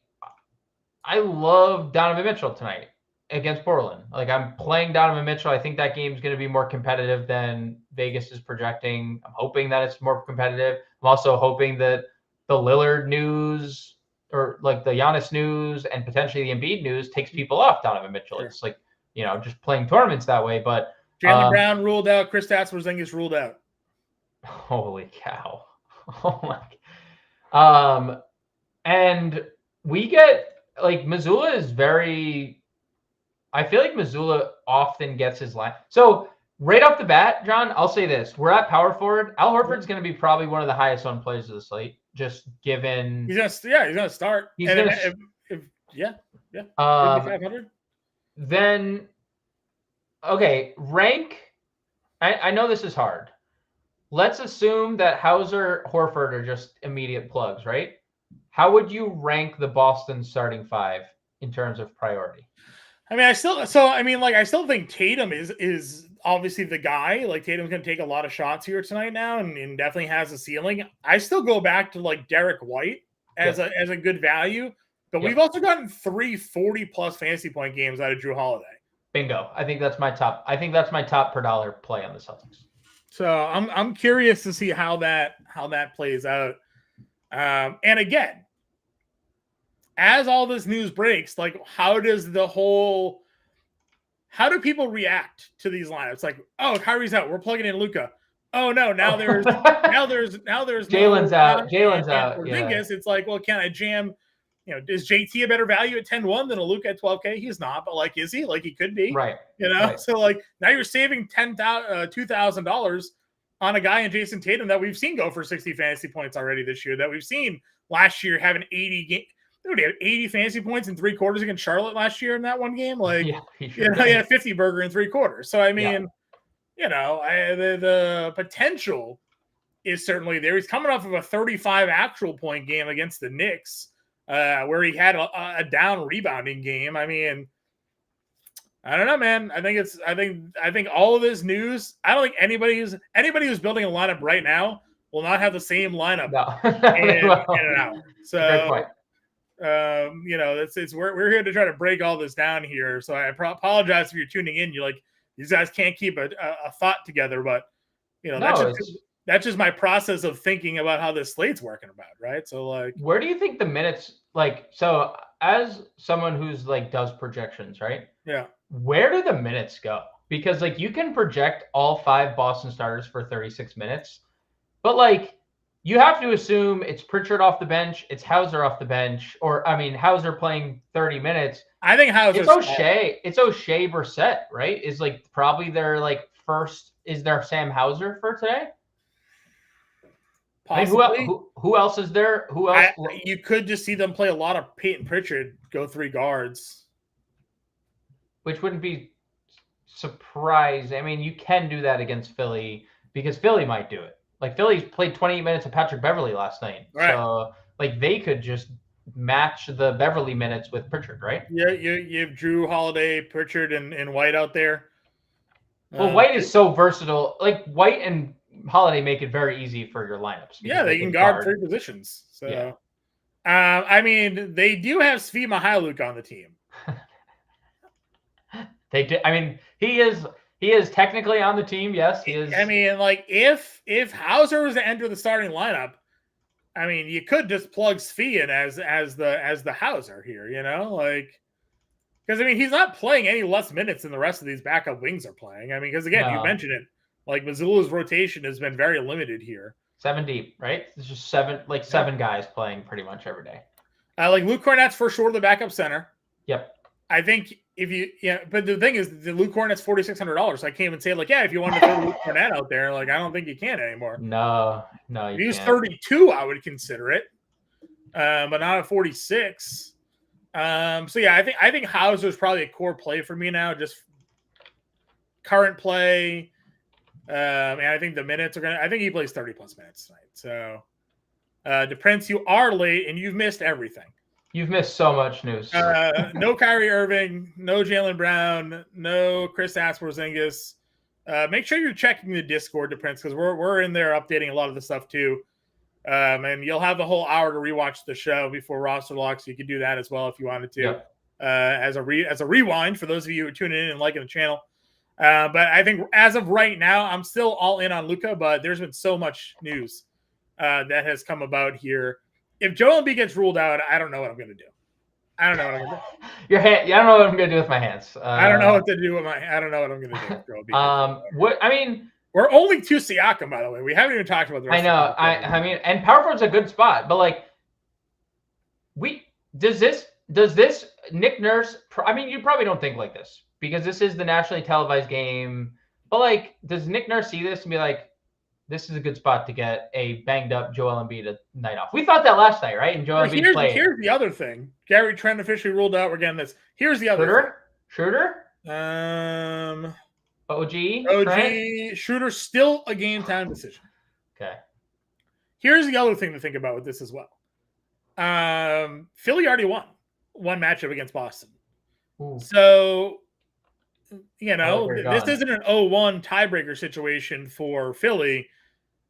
I love Donovan Mitchell tonight against Portland. Like, I'm playing Donovan Mitchell. I think that game's going to be more competitive than Vegas is projecting. I'm hoping that it's more competitive. I'm also hoping that the Lillard news or like the Giannis news and potentially the Embiid news takes people off Donovan Mitchell. Sure. It's like, just playing tournaments that way. But Jaylen Brown ruled out. Kristaps Porzingis ruled out. Holy cow! Oh my. And we get like Missoula is very. I feel like Missoula often gets his line. So right off the bat, John, I'll say this: we're at power forward. Al Horford's going to be probably one of the highest owned players of the slate, just given. He's gonna start. He's and gonna, yeah. 5,500. Then, okay, rank. I know this is hard. Let's assume that Hauser, Horford are just immediate plugs, right? How would you rank the Boston starting five in terms of priority? I mean, I still think Tatum is obviously the guy. Like, Tatum's going to take a lot of shots here tonight now and definitely has a ceiling. I still go back to like Derek White as a good value, but we've also gotten 3 40+ fantasy point games out of Drew Holiday. Bingo. I think that's my top per dollar play on the Celtics. So I'm curious to see how that plays out. And again, as all this news breaks, like, how do people react to these lineups? Like, oh, Kyrie's out, we're plugging in Luka. Oh no, now there's Jalen's out. Jalen's out. Porzingis. It's like, well, can I jam? Is JT a better value at 10-1 than a Luka at 12K? He's not, but like, is he? Like, he could be. Right. Right. So like, now you're saving $2,000 on a guy in Jason Tatum that we've seen go for 60 fantasy points already this year, that we've seen last year having 80 game. Dude, he had 80 fantasy points in 3 quarters against Charlotte last year in that one game. Like, he had a 50 burger in 3 quarters. So, I mean, the potential is certainly there. He's coming off of a 35 actual point game against the Knicks, where he had a down rebounding game. I mean, I don't know, man. I think all of this news, I don't think anybody who's building a lineup right now will not have the same lineup in and out. So, we're here to try to break all this down here. So I apologize if you're tuning in. You're like, these guys can't keep a thought together, but that's just my process of thinking about how this slate's working about, right? So like, where do you think the minutes, like, so as someone who's like does projections, right? Yeah. Where do the minutes go? Because like, you can project all 5 Boston starters for 36 minutes, but like, you have to assume it's Pritchard off the bench, it's Hauser off the bench, or I mean, Hauser playing 30 minutes. I think Hauser. It's O'Shea Brissett, right? Is like probably their like first. Is there Sam Hauser for today? Possibly. I mean, who else is there? Who else? You could just see them play a lot of Peyton Pritchard, go 3 guards, which wouldn't be surprising. I mean, you can do that against Philly because Philly might do it. Like, Philly played 28 minutes of Patrick Beverley last night. Right. So, like, they could just match the Beverley minutes with Pritchard, right? Yeah, you have Drew Holiday, Pritchard, and White out there. Well, White is so versatile. Like, White and Holiday make it very easy for your lineups. Yeah, they can guard 3 positions. So, yeah. I mean, they do have Svi Mykhailiuk on the team. They do. I mean, he is He is technically on the team. Yes, he is. I mean, like if Hauser was to enter the starting lineup, I mean, you could just plug Svi in as the Hauser here, like because I mean he's not playing any less minutes than the rest of these backup wings are playing. I mean, because again, you mentioned it, like Missoula's rotation has been very limited here. 7 deep, right? It's just seven guys playing pretty much every day. Like Luke Cornett's for sure the backup center. Yep. I think but the thing is, the Luke Cornett's $4,600, so I can't even say like, if you want to throw Luke Cornett out there, like I don't think you can anymore. No, if he was 32, I would consider it, but not at 46. So yeah, I think Hauser's probably a core play for me now, just current play. And I think the minutes are I think he plays 30 plus minutes tonight. So, DePrince, you are late and you've missed everything. You've missed so much news. No Kyrie Irving, no Jaylen Brown, no Chris Porzingis. Make sure you're checking the Discord, DePrince, because we're in there updating a lot of the stuff too. And you'll have the whole hour to rewatch the show before roster locks. So you could do that as well if you wanted to, yep. As a rewind for those of you who are tuning in and liking the channel. But I think as of right now, I'm still all in on Luka, but there's been so much news that has come about here. If Joel Embiid gets ruled out, I don't know what I'm going to do. I don't know what I'm going to do. Your hand. I don't know what I'm going to do with my hands. I don't know what to do with I don't know what I'm going to do with Joel Embiid. We're only to Siakam, by the way. We haven't even talked about the rest. I know. I mean, and power forward's a good spot, but like, does this Nick Nurse? I mean, you probably don't think like this because this is the nationally televised game. But like, does Nick Nurse see this and be like, this is a good spot to get a banged up Joel Embiid a night off? We thought that last night, right? And Joel Embiid played. Here's the other thing. Gary Trent officially ruled out. We're getting this. Here's the other Schroeder? OG. Schroeder still a game time decision. Okay. Here's the other thing to think about with this as well. Philly already won one matchup against Boston. Ooh. So, this isn't an 0-1 tiebreaker situation for Philly.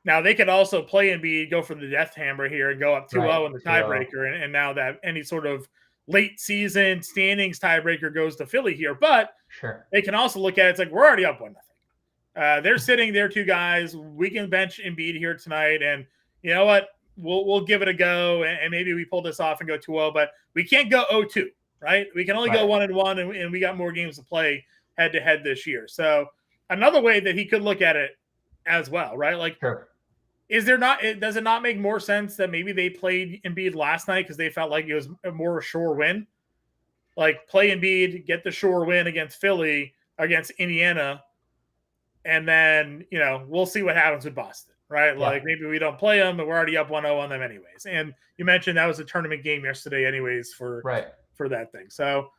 Now, they could also play Embiid, go for the death hammer here and go up 2-0 in the tiebreaker. And now that any sort of late season standings tiebreaker goes to Philly here. But they can also look at it. It's like, we're already up 1-0. They're sitting there, two guys. We can bench Embiid here tonight. And you know what? We'll give it a go. And maybe we pull this off and go 2-0. But we can't go 0-2, right? We can only go 1-1. And we got more games to play head-to-head this year. So another way that he could look at it as well, right? Like, does it not make more sense that maybe they played Embiid last night because they felt like it was a more sure win? Like, play Embiid, get the sure win against Philly, against Indiana, and then, we'll see what happens with Boston, right? Yeah. Like, maybe we don't play them, but we're already up 1-0 on them anyways. And you mentioned that was a tournament game yesterday anyways for that thing. So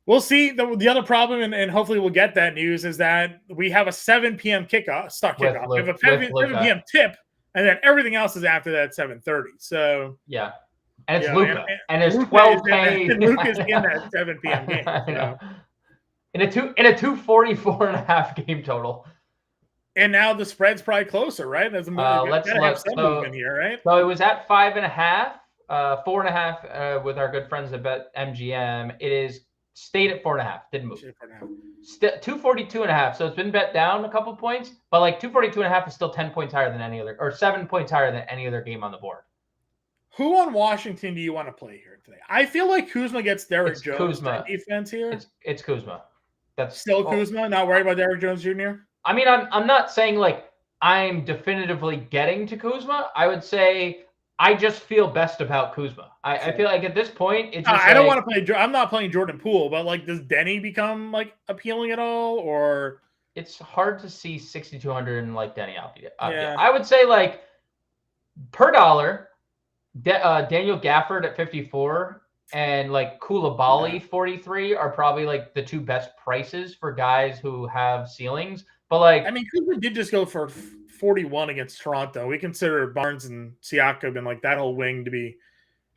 we'll see. The other problem, and hopefully we'll get that news, is that we have a 7 p.m. kickoff. We have a 7 p.m. tip, and then everything else is after that 7:30. So yeah, and it's Luka, and it's 12K. And Luka's in that 7 p.m. game. In a 244.5 game total. And now the spread's probably closer, right? There's movement here, right? So it was at 5.5, 4.5 with our good friends at BetMGM. It is stayed at 4.5, didn't move. 242.5. So it's been bet down a couple points, but like 242.5 is still 10 points higher than any other, or 7 points higher than any other game on the board. Who on Washington do you want to play here today? I feel like Kuzma gets Derrick Jones defense here. It's Kuzma. That's still Kuzma. Not worried about Derrick Jones Jr. I mean, I'm not saying like I'm definitively getting to Kuzma. I would say I just feel best about Kuzma. I feel like at this point, it's just I don't want to play. I'm not playing Jordan Poole, but like, does Denny become like appealing at all? Or it's hard to see 6,200 and like Denny out. I would say like per dollar, Daniel Gafford at 54 and like Koulibaly 43 are probably like the two best prices for guys who have ceilings. But like, I mean, Kuzma did just go for 41 against Toronto. We consider Barnes and Siakam and like that whole wing to be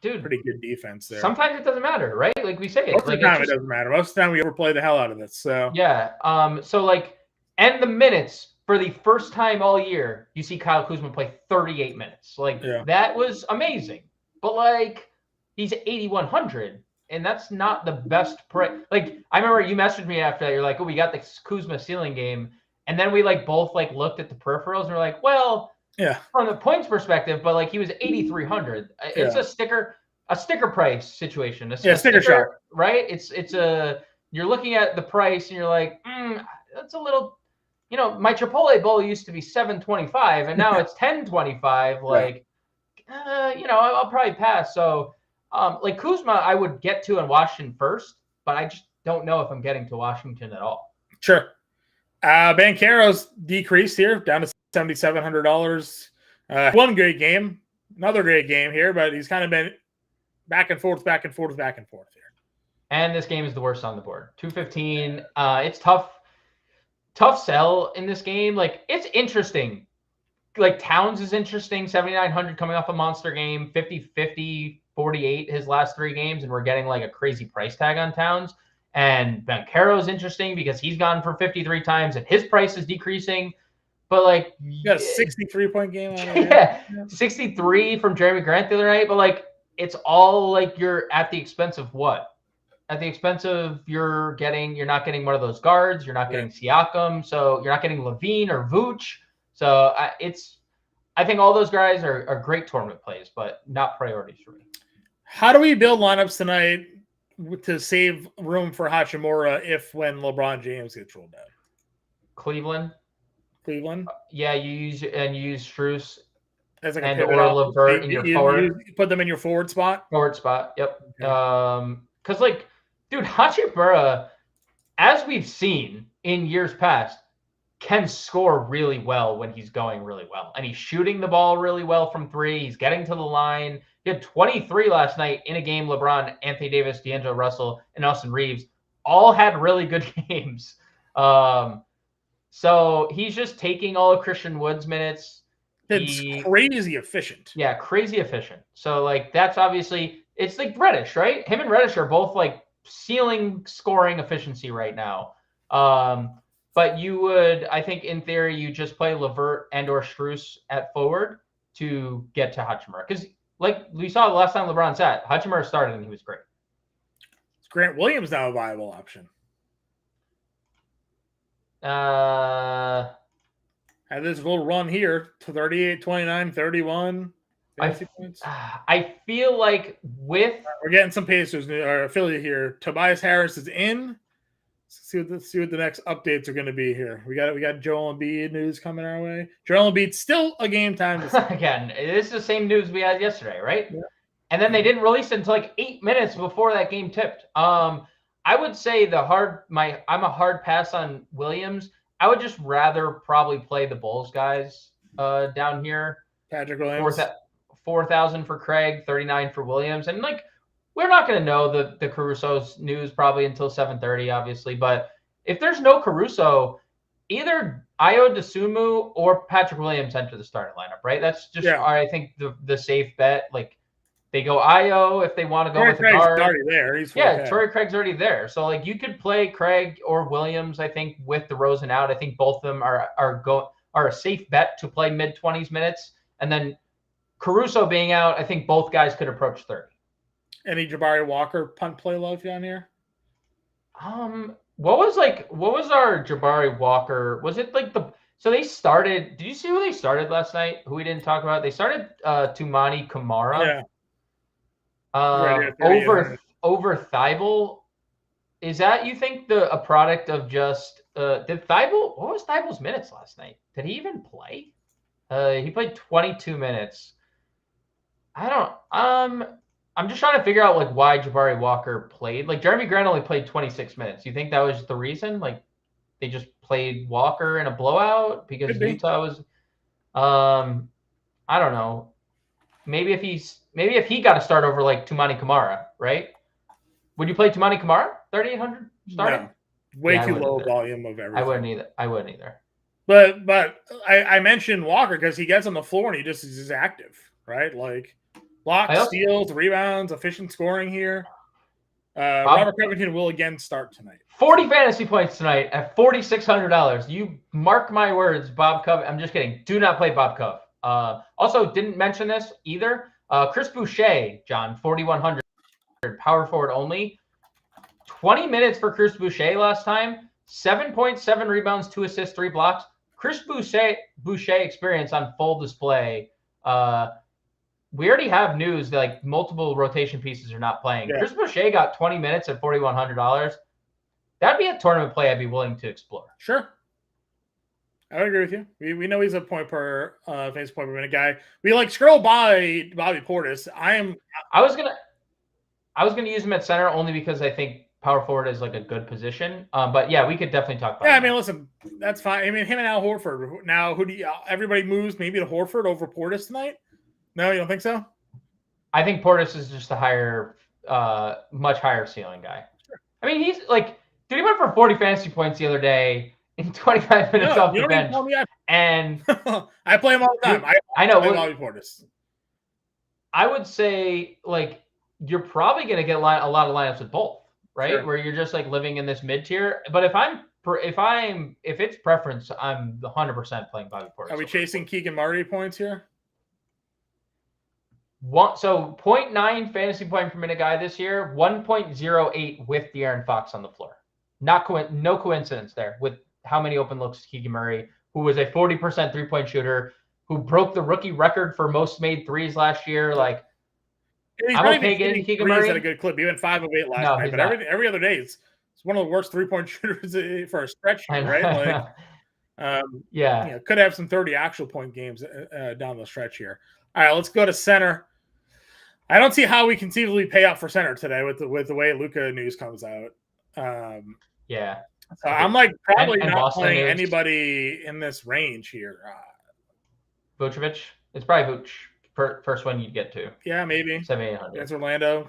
pretty good defense there. Sometimes it doesn't matter, right? Like we say, most of the time it doesn't matter. Most of the time we overplay the hell out of this. So yeah. So like, and the minutes for the first time all year, you see Kyle Kuzma play 38 minutes. Like that was amazing. But like, he's 8,100. and that's not the best price. Like, I remember you messaged me after that. You're like, oh, we got the Kuzma ceiling game. And then we like both like looked at the peripherals and we're like, well, yeah, from the points perspective, but like he was 8,300. It's a sticker price situation. Sticker shock, right? You're looking at the price and you're like, that's a little, my Chipotle bowl used to be $7.25 and now it's $10.25. Like, I'll probably pass. So, like Kuzma, I would get to in Washington first, but I just don't know if I'm getting to Washington at all. Sure. Banchero's decreased here down to $7,700. One great game, another great game here, but he's kind of been back and forth here. And this game is the worst on the board. 215. It's tough sell in this game. Like, it's interesting. Like, Towns is interesting. 7,900 coming off a monster game. 50, 48 his last 3 games, and we're getting like a crazy price tag on Towns. And Banchero is interesting because he's gone for 53 times and his price is decreasing. But like, you got a 63-point game on it. Yeah, 63 from Jeremy Grant the other night. But like, it's all like you're at the expense of what? At the expense of you're not getting one of those guards. You're not getting Siakam, so you're not getting Levine or Vooch. So I think all those guys are great tournament plays, but not priorities for me. How do we build lineups tonight to save room for Hachimura when LeBron James gets rolled out? Cleveland. Yeah, you use Strus as like and or LeVert in your forward. You put them in your forward spot. Yep. Okay. Because like, dude, Hachimura, as we've seen in years past, can score really well when he's going really well, and he's shooting the ball really well from 3. He's getting to the line. He had 23 last night in a game. LeBron, Anthony Davis, D'Angelo Russell, and Austin Reeves all had really good games. So he's just taking all of Christian Wood's minutes. It's crazy efficient. Yeah, crazy efficient. So like, that's obviously, it's like Reddish, right? Him and Reddish are both like ceiling scoring efficiency right now. But you would, I think in theory, you just play LeVert and or Strus at forward to get to Hachimura. Because like we saw the last time LeBron sat, Hachimura started and he was great. Is Grant Williams now a viable option? Had this little run here to 38, 29, 31. I feel like we're getting some Pacers, our affiliate here. Tobias Harris is in. Let's see what the next updates are going to be here. We got Joel Embiid news coming our way. Joel Embiid still a game time. Again, this is the same news we had yesterday, right? Yeah. And then they didn't release it until like 8 minutes before that game tipped. I would say I'm a hard pass on Williams. I would just rather probably play the Bulls guys down here. Patrick Williams. 4,000 for Craig, 39 for Williams. And like, we're not going to know the Caruso's news probably until 7:30, obviously. But if there's no Caruso, either Ayo Dosunmu or Patrick Williams enter the starting lineup, right? That's just, I think, the safe bet. Like, they go Ayo if they want to go with the guard. Already there. Torrey Craig's already there. So, like, you could play Craig or Williams, I think, with DeRozan out. I think both of them are a safe bet to play mid-20s minutes. And then Caruso being out, I think both guys could approach 30. Any Jabari Walker punt play love down here? What was our Jabari Walker? Was it like so they started? Did you see who they started last night? Who we didn't talk about? They started Tumani Kamara. Yeah. Over Thibault. Is that, you think, a product of just did Thibault? What was Thibault's minutes last night? Did he even play? He played 22 minutes. I don't. I'm just trying to figure out like why Jabari Walker played. Like, Jeremy Grant only played 26 minutes. You think that was the reason? Like, they just played Walker in a blowout because Utah was. I don't know. Maybe if he got to start over like Tumani Kamara, right? Would you play Tumani Kamara 3,800 starting? No. Way too low volume of everything. I wouldn't either. But I mentioned Walker because he gets on the floor and he just is active, right? Like, blocks, steals, rebounds, efficient scoring here. Robert Covington will again start tonight. 40 fantasy points tonight at $4,600. You mark my words, Bob Cov. I'm just kidding. Do not play Bob Cov. Also, didn't mention this either. Chris Boucher, John, 4,100. power forward only. 20 minutes for Chris Boucher last time. 7.7 rebounds, 2 assists, 3 blocks. Chris Boucher experience on full display. We already have news that like multiple rotation pieces are not playing. Yeah. Chris Boucher got 20 minutes at $4,100. That'd be a tournament play I'd be willing to explore. Sure. I would agree with you. We know he's a point per fantasy point per minute guy. We like scroll by Bobby Portis. I was gonna use him at center only because I think power forward is like a good position. But yeah, we could definitely talk about. Yeah, I mean, listen, that's fine. I mean, him and Al Horford. Now, who do you? Everybody moves maybe to Horford over Portis tonight. No, you don't think so? I think Portis is just a higher, much higher ceiling guy. Sure. I mean, he's like, dude, he went for 40 fantasy points the other day in 25 minutes off the bench. And I play him all the time. I know. Bobby Portis. I would say, like, you're probably going to get a lot of lineups with both, right? Sure. Where you're just like living in this mid tier. But if it's preference, I'm 100% playing Bobby Portis. Are we chasing Keegan Murray points here? So 0.9 fantasy point per minute guy this year, 1.08 with De'Aaron Fox on the floor. No coincidence there with how many open looks Keegan Murray, who was a 40% three-point shooter, who broke the rookie record for most made threes last year. Like, I'm okay getting Keegan Murray at a good clip. He went 5 of 8 last night, but every other day it's one of the worst three-point shooters for a stretch here, right? Like, yeah, could have some 30 actual point games down the stretch here. All right, let's go to center. I don't see how we conceivably pay up for center today with the way Luka news comes out. Yeah. So I'm like probably not playing anybody in this range here. Vucevic? It's probably Vuce. First one you'd get to. Yeah, maybe. 7,800. Against Orlando.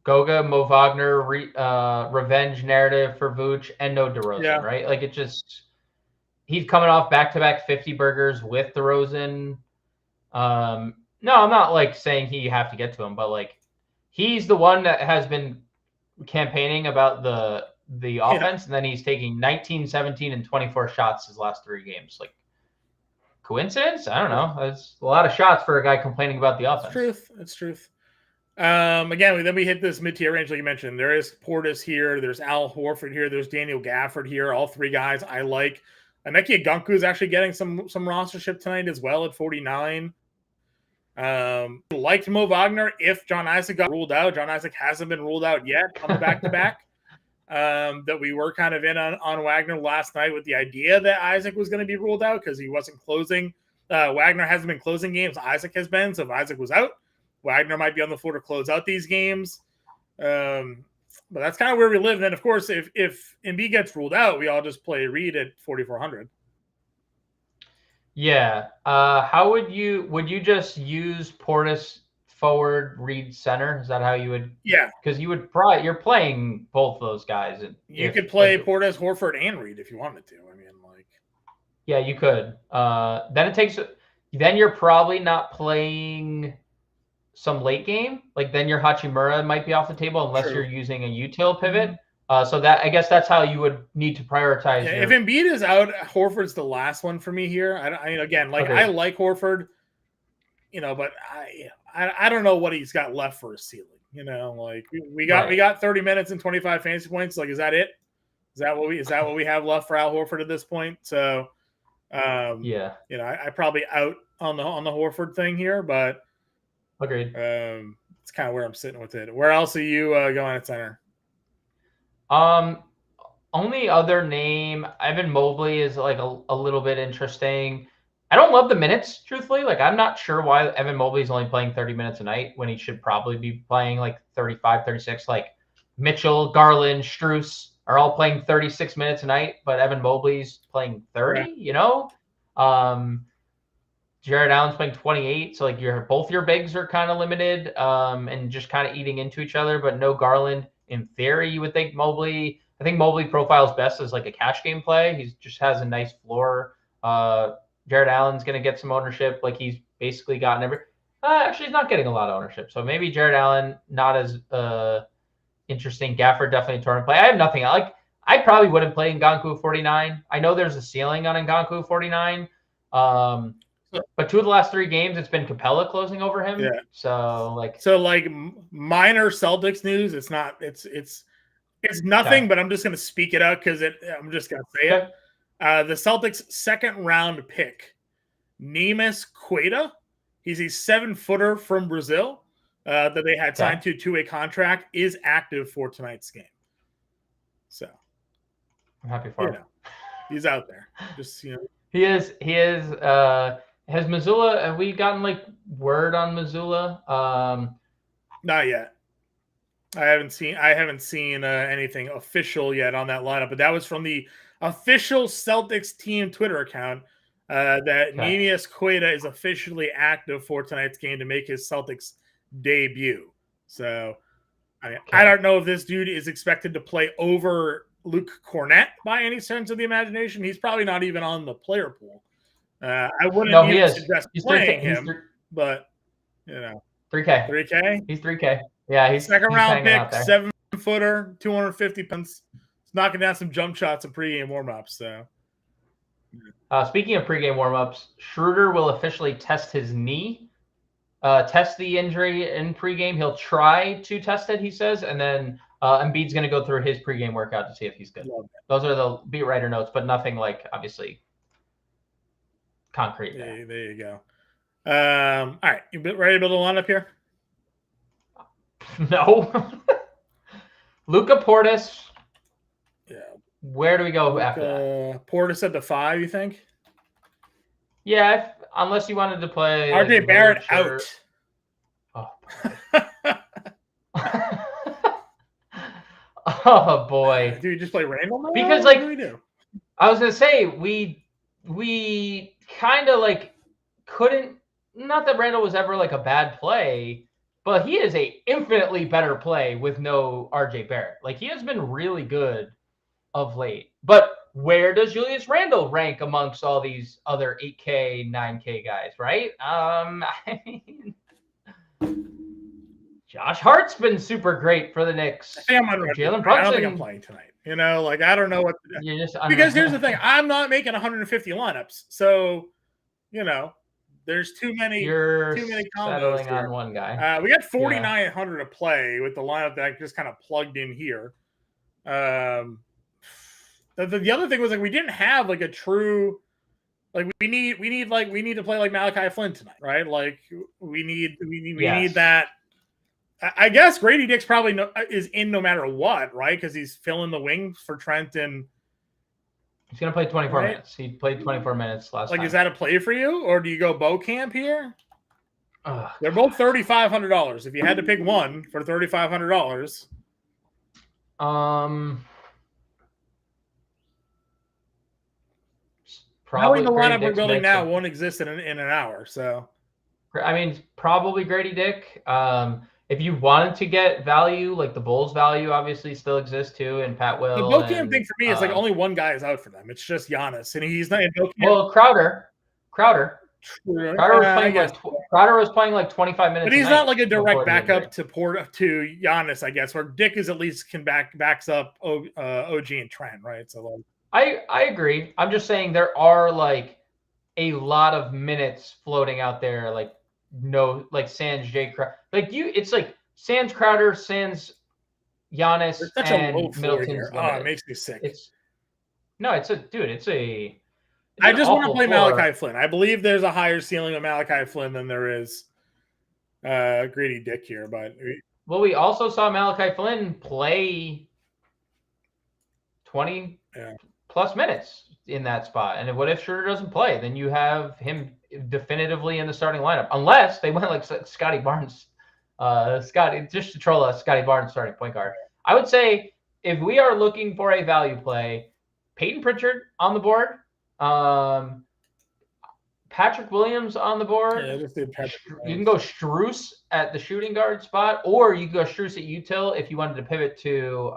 Goga, Mo Wagner, revenge narrative for Vooch, and no DeRozan, right? Like, he's coming off back-to-back 50 burgers with DeRozan. No, I'm not like saying you have to get to him, but like he's the one that has been campaigning about the offense, and then he's taking 19, 17, and 24 shots his last 3 games. Like, coincidence? I don't know. That's a lot of shots for a guy complaining about the offense. It's truth. Again, then we hit this mid-tier range, like you mentioned. There is Portis here. There's Al Horford here. There's Daniel Gafford here. All 3 guys I like. Aneki Agunku is actually getting some rostership tonight as well at 49. Liked Mo Wagner if John Isaac got ruled out. John Isaac hasn't been ruled out yet on the back-to-back. That we were kind of in on Wagner last night with the idea that Isaac was going to be ruled out because he wasn't closing. Wagner hasn't been closing games. Isaac has been. So if Isaac was out, Wagner might be on the floor to close out these games. But that's kind of where we live. And then, of course, if Embiid gets ruled out, we all just play Reed at 4,400. Yeah. How would you just use Portis forward, Reed center? Is that how you would? Yeah. Because you're playing both those guys. You could play Portis, Horford, and Reed if you wanted to. I mean, like. Yeah, you could. Then you're probably not playing some late game. Like, then your Hachimura might be off the table unless you're using a util pivot. So that, I guess that's how you would need to prioritize. Yeah, if Embiid is out, Horford's the last one for me here. I like Horford, but I don't know what he's got left for a ceiling. Like we got 30 minutes and 25 fantasy points. Like, is that it? Is that what we have left for Al Horford at this point? So, I probably out on the Horford thing here, but agreed. It's kind of where I'm sitting with it. Where else are you going at center? Only other name, Evan Mobley is like a little bit interesting. I don't love the minutes, truthfully. Like, I'm not sure why Evan Mobley is only playing 30 minutes a night when he should probably be playing like 35, 36. Like, Mitchell, Garland, Strus are all playing 36 minutes a night, but Evan Mobley's playing 30, Jared Allen's playing 28. So like both your bigs are kind of limited, and just kind of eating into each other, but no Garland. In theory, you would think Mobley. I think Mobley profiles best as like a cash game play. He just has a nice floor. Jared Allen's going to get some ownership. Like, he's basically gotten actually, he's not getting a lot of ownership. So maybe Jared Allen, not as interesting. Gafford, definitely a tournament play. I have nothing. Like, I probably wouldn't play Ngannou 49. I know there's a ceiling on Ngannou 49. But 2 of the last 3 games, it's been Capella closing over him. Yeah. So minor Celtics news. It's not. It's nothing. Okay. But I'm just going to speak it out because I'm just going to say it. The Celtics' second round pick, Neemias Queta. He's a 7-footer from Brazil that they had signed to a 2-way contract. Is active for tonight's game. So I'm happy for him. He's out there. Just He is. Has Missoula? Have we gotten word on Missoula? Not yet. I haven't seen anything official yet on that lineup, but that was from the official Celtics team Twitter account that Neemias Queta is officially active for tonight's game to make his Celtics debut. So, I don't know if this dude is expected to play over Luke Cornett by any sense of the imagination. He's probably not even on the player pool. I wouldn't even suggest playing him, but 3K. 3K? He's 3K. Yeah, he's second round pick, 7-footer, 250 pounds. He's knocking down some jump shots in pregame warmups. So, speaking of pregame warmups, Schroeder will officially test his knee, test the injury in pregame. He'll try to test it, he says, and then Embiid's going to go through his pregame workout to see if he's good. Those are the beat writer notes, but nothing obviously concrete. There you go. All right, you ready to build a lineup here? No. Luka Portis. Yeah. Where do we go after that? Portis at the 5, you think? Yeah, unless you wanted to play RJ Barrett out. Oh. Oh boy. Do we just play Randall now? Because what do we do? I was gonna say we kind of couldn't. Not that Randall was ever a bad play, but he is a infinitely better play with no RJ Barrett. He has been really good of late. But where does Julius Randle rank amongst all these other 8K, 9K guys, right? I mean, Josh Hart's been super great for the Knicks. Jalen Brunson. I don't think I'm playing tonight. I don't know what to do. Because here's the thing. I'm not making 150 lineups. So, there's too many combos settling on one guy. We got 4,900 to play with the lineup that I just kind of plugged in here. The other thing was we didn't have a true we need to play Malachi Flynn tonight, right? We need that. I guess Grady Dick's probably is in no matter what, right? Because he's filling the wing for Trent and. He's going to play 24 minutes. He played 24 minutes last time. Is that a play for you? Or do you go Beaucamp here? They're both $3,500. If you had to pick one for $3,500. Probably the lineup we're building now won't exist in an hour. So, I mean, probably Grady Dick. If you wanted to get value, the Bulls value obviously still exists too, and Pat Will. The Beaucamp thing for me is only one guy is out for them. It's just Giannis, and he's not in Beaucamp. Well, Crowder. Crowder was playing 25 minutes. But he's not a direct backup to Giannis, I guess. Where Dick is at least backs up OG and Trent, right? So I agree. I'm just saying there are a lot of minutes floating out there, Sans J Crowder. It's Sans Crowder, Sans Giannis, and Middleton's. It makes me sick. I just want to play Malachi Flynn. I believe there's a higher ceiling of Malachi Flynn than there is Grady Dick here. But we also saw Malachi Flynn play 20 plus minutes in that spot. And what if Schroeder doesn't play? Then you have him definitively in the starting lineup, unless they went Scotty Barnes, just to troll us, Scotty Barnes starting point guard. I would say if we are looking for a value play, Peyton Pritchard on the board, Patrick Williams on the board. Yeah, just did Patrick. You can go Strus at the shooting guard spot, or you can go Strus at util if you wanted to pivot to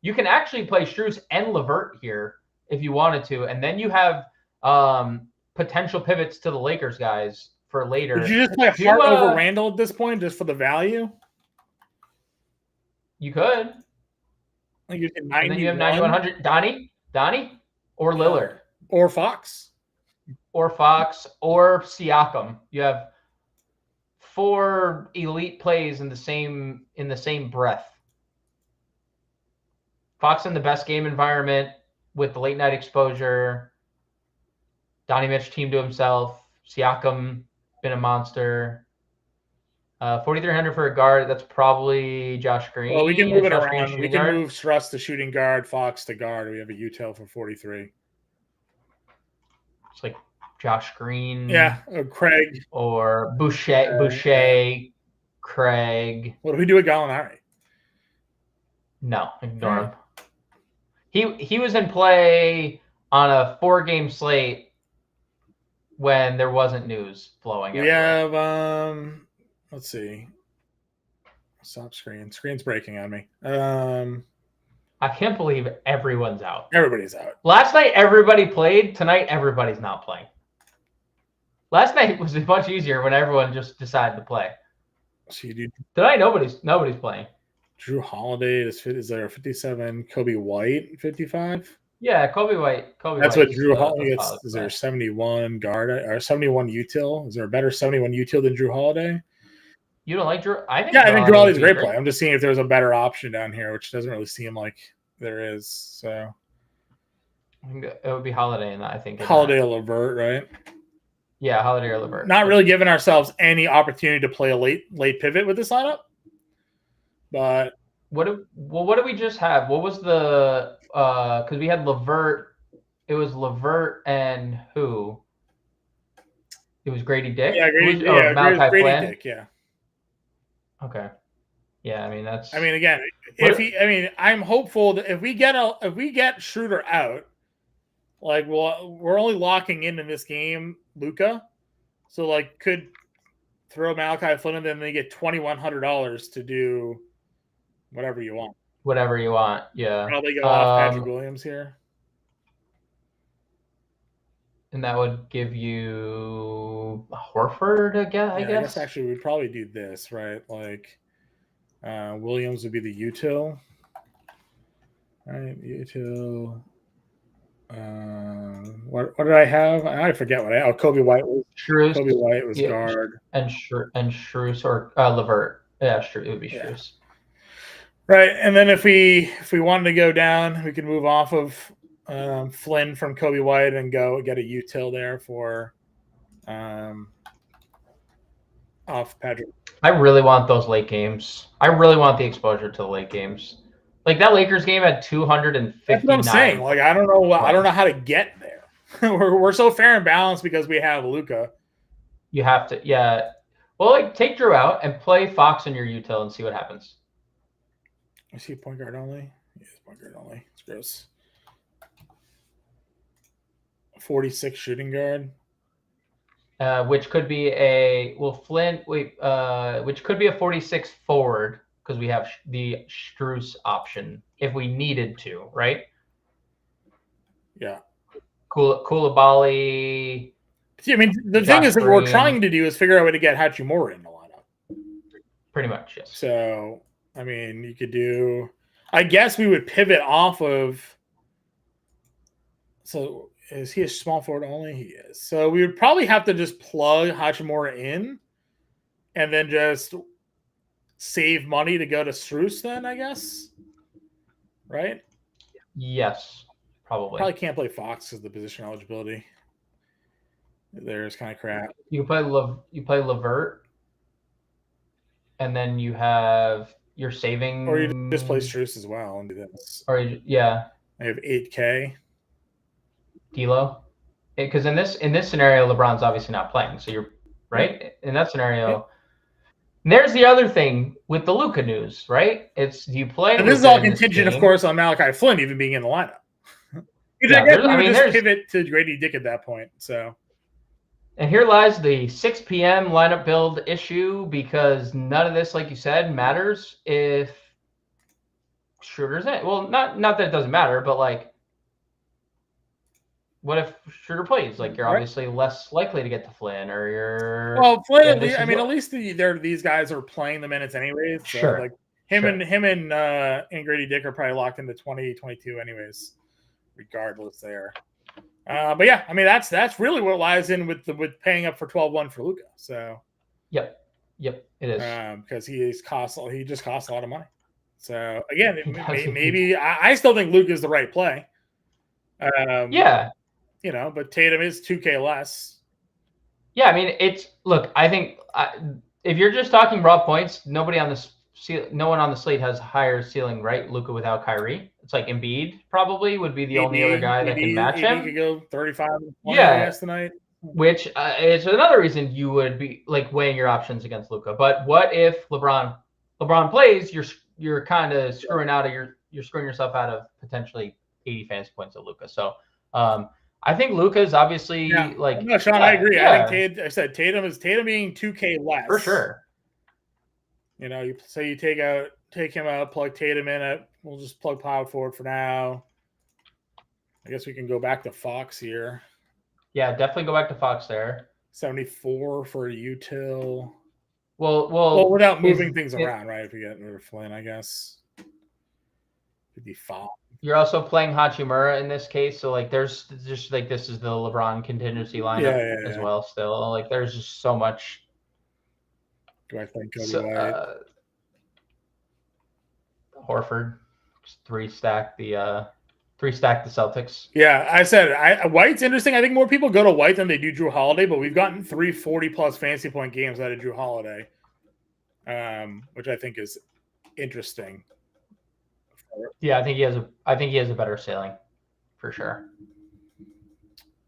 you can actually play Strus and LeVert here if you wanted to, and then you have potential pivots to the Lakers guys for later. Would you just play Hart over Randall at this point, just for the value? You could. And then you have 9,100. Donnie, or Lillard, or Fox. or Fox or Siakam. You have 4 elite plays in the same breath. Fox in the best game environment with the late night exposure. Donnie Mitch team to himself. Siakam been a monster. 4,300 for a guard. That's probably Josh Green. Well, we can move it Josh Green around. We can move Struss to shooting guard, Fox to guard. We have a util for 43. It's like Josh Green. Yeah, Craig. Or Boucher, Craig. What do we do with Gallinari? No, ignore him. He was in play on a 4-game slate when there wasn't news flowing. We have let's see. Stop screen. Screen's breaking on me. I can't believe everyone's out. Everybody's out. Last night everybody played. Tonight everybody's not playing. Last night was much easier when everyone just decided to play. Tonight nobody's playing. Drew Holiday is there a 57? Kobe White 55? Yeah, Kobe White. That's what Drew Holiday gets. Is there 71 guard or 71 util? Is there a better 71 util than Drew Holiday? You don't like Drew? I think Drew Holiday's a great play. I'm just seeing if there's a better option down here, which doesn't really seem like there is. So I think it would be Holiday, and I think Holiday or LeVert, right? Yeah, Holiday or LeVert. Not really giving ourselves any opportunity to play a late pivot with this lineup. But what did we just have? What was the because we had LeVert. It was LeVert and who? It was Grady Dick. Yeah, Grady Dick. Yeah. Okay. Yeah, I mean that's. Again, I'm hopeful that if we get Schroeder out, like we're only locking in this game Luka, so like could throw Malachi Flynn and then they get $2,100 to do whatever you want. Whatever you want, yeah. Probably go off Patrick Williams here. And that would give you Horford again, I guess. I guess actually we'd probably do this, right? Like Williams would be the util. All right, util. What did I have? I forget what Kobe White was. Kobe White was guard. And Strus or LeVert. Yeah, it would be Strus. Right, and then if we wanted to go down, we could move off of Flynn from Kobe White and go get a util there for off Patrick. I really want those late games. I really want the exposure to the late games. Like that Lakers game had 259. That's what I'm saying. Like I don't know how to get there. we're so fair and balanced because we have Luka. You have to, yeah. Well, like take Drew out and play Fox in your util and see what happens. Is he point guard only? He is point guard only. It's gross. 46 shooting guard. Which could be a which could be a 46 forward because we have the Strus option if we needed to, right? Yeah. Koulibaly. See, the thing is that what we're trying to do is figure out a way to get Hachimura in the lineup. Pretty much, yes. So, you could do. I guess we would pivot off of. So. Is he a small forward only? He is. So we would probably have to just plug Hachimura in and then just save money to go to Strus then, I guess. Right? Yes, probably. Probably can't play Fox because the position eligibility there is kind of crap. You play LeVert, and then you have you're saving. Or you just play Strus as well and do this. Or I have 8K. D'Lo, because in this scenario, LeBron's obviously not playing. So you're right in that scenario. Yeah. And there's the other thing with the Luka news, right? It's do you play? And this is all contingent, of course, on Malachi Flynn even being in the lineup. Just pivot to Grady Dick at that point. So, and here lies the 6 p.m. lineup build issue because none of this, like you said, matters if Schroeder's in. Well, not that it doesn't matter, but like. What if Schroeder plays? Like you're obviously less likely to get to Flynn, or you're. Well, Flynn. At least these guys are playing the minutes anyways. So sure. Like him and Grady Dick are probably locked into 2022 anyways, regardless there. But yeah, I mean that's really what lies in with paying up for 12-1 for Luka. So Yep, it is because he just costs a lot of money. So again, he maybe I still think Luka is the right play. Yeah, but Tatum is 2K less. Yeah, I mean, I think if you're just talking raw points, no one on the slate has higher ceiling, right? Luka without Kyrie. It's like Embiid probably would be the only other guy that can match him. Could go 35 and 20, I guess, tonight. Which is another reason you would be like weighing your options against Luka. But what if LeBron plays? You're kind of screwing yourself out of potentially 80 fantasy points of Luka. So I think Luka's obviously no, Sean, I agree. Yeah. I think Tatum being 2K less for sure. You say you take him out, plug Tatum in it. We'll just plug power forward for now. I guess we can go back to Fox here. Yeah, definitely go back to Fox there. 74 for util. Well, without moving things around, right? If you get rid of Flynn, I guess 55. You're also playing Hachimura in this case, so like there's just like this is the LeBron contingency lineup as well. Still, like there's just so much. Do I think Cody White? Horford, three stack the Celtics. Yeah, I said White's interesting. I think more people go to White than they do Drew Holiday, but we've gotten 3 40+ fantasy point games out of Drew Holiday, which I think is interesting. Yeah, I think he has a better ceiling for sure.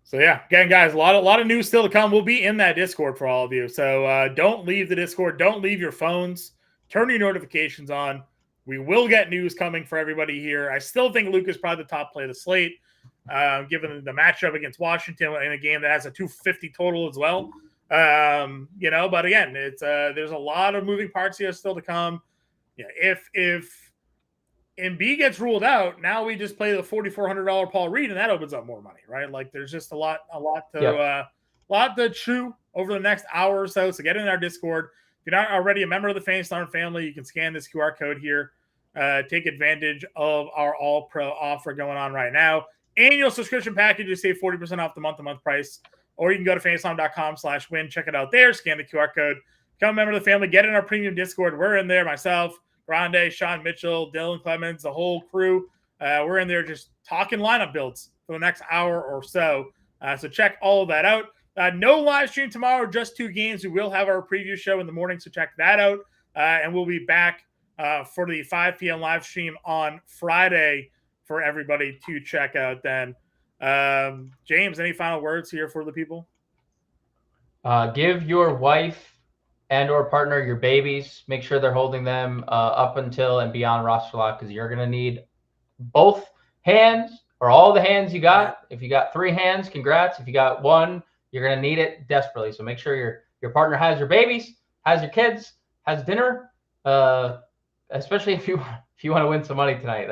So yeah, again, guys, a lot of news still to come. We'll be in that Discord for all of you. So don't leave the Discord. Don't leave your phones. Turn your notifications on. We will get news coming for everybody here. I still think Luka's probably the top play of the slate, given the matchup against Washington in a game that has a 250 total as well. But again, it's there's a lot of moving parts here still to come. Yeah, if Embiid gets ruled out, now we just play the $4,400 Paul Reed, and that opens up more money, right? Like there's just a lot to chew over the next hour or so. So get in our Discord. If you're not already a member of the Fantasy Storm family, you can scan this QR code here. Take advantage of our All-Pro offer going on right now. Annual subscription package, you save 40% off the month-to-month price. Or you can go to fantasystorm.com/win. Check it out there. Scan the QR code. Become a member of the family. Get in our premium Discord. We're in there. Myself, Grande, Sean Mitchell, Dylan Clemens, the whole crew. We're in there just talking lineup builds for the next hour or so. So check all of that out. No live stream tomorrow, just 2 games. We will have our preview show in the morning, so check that out. And we'll be back for the 5 p.m. live stream on Friday for everybody to check out then. James, any final words here for the people? Give your wife and or partner your babies. Make sure they're holding them up until and beyond roster lock, because you're going to need both hands or all the hands you got. If you got 3 hands, congrats. If you got 1, you're going to need it desperately. So make sure your partner has your babies, has your kids, has dinner, especially if you want to win some money tonight.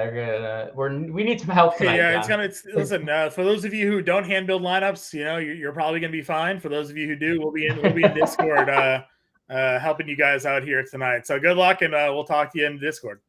We need some help tonight. Yeah, listen. For those of you who don't hand build lineups, you're probably going to be fine. For those of you who do, we'll be in Discord helping you guys out here tonight. So good luck, and we'll talk to you in Discord.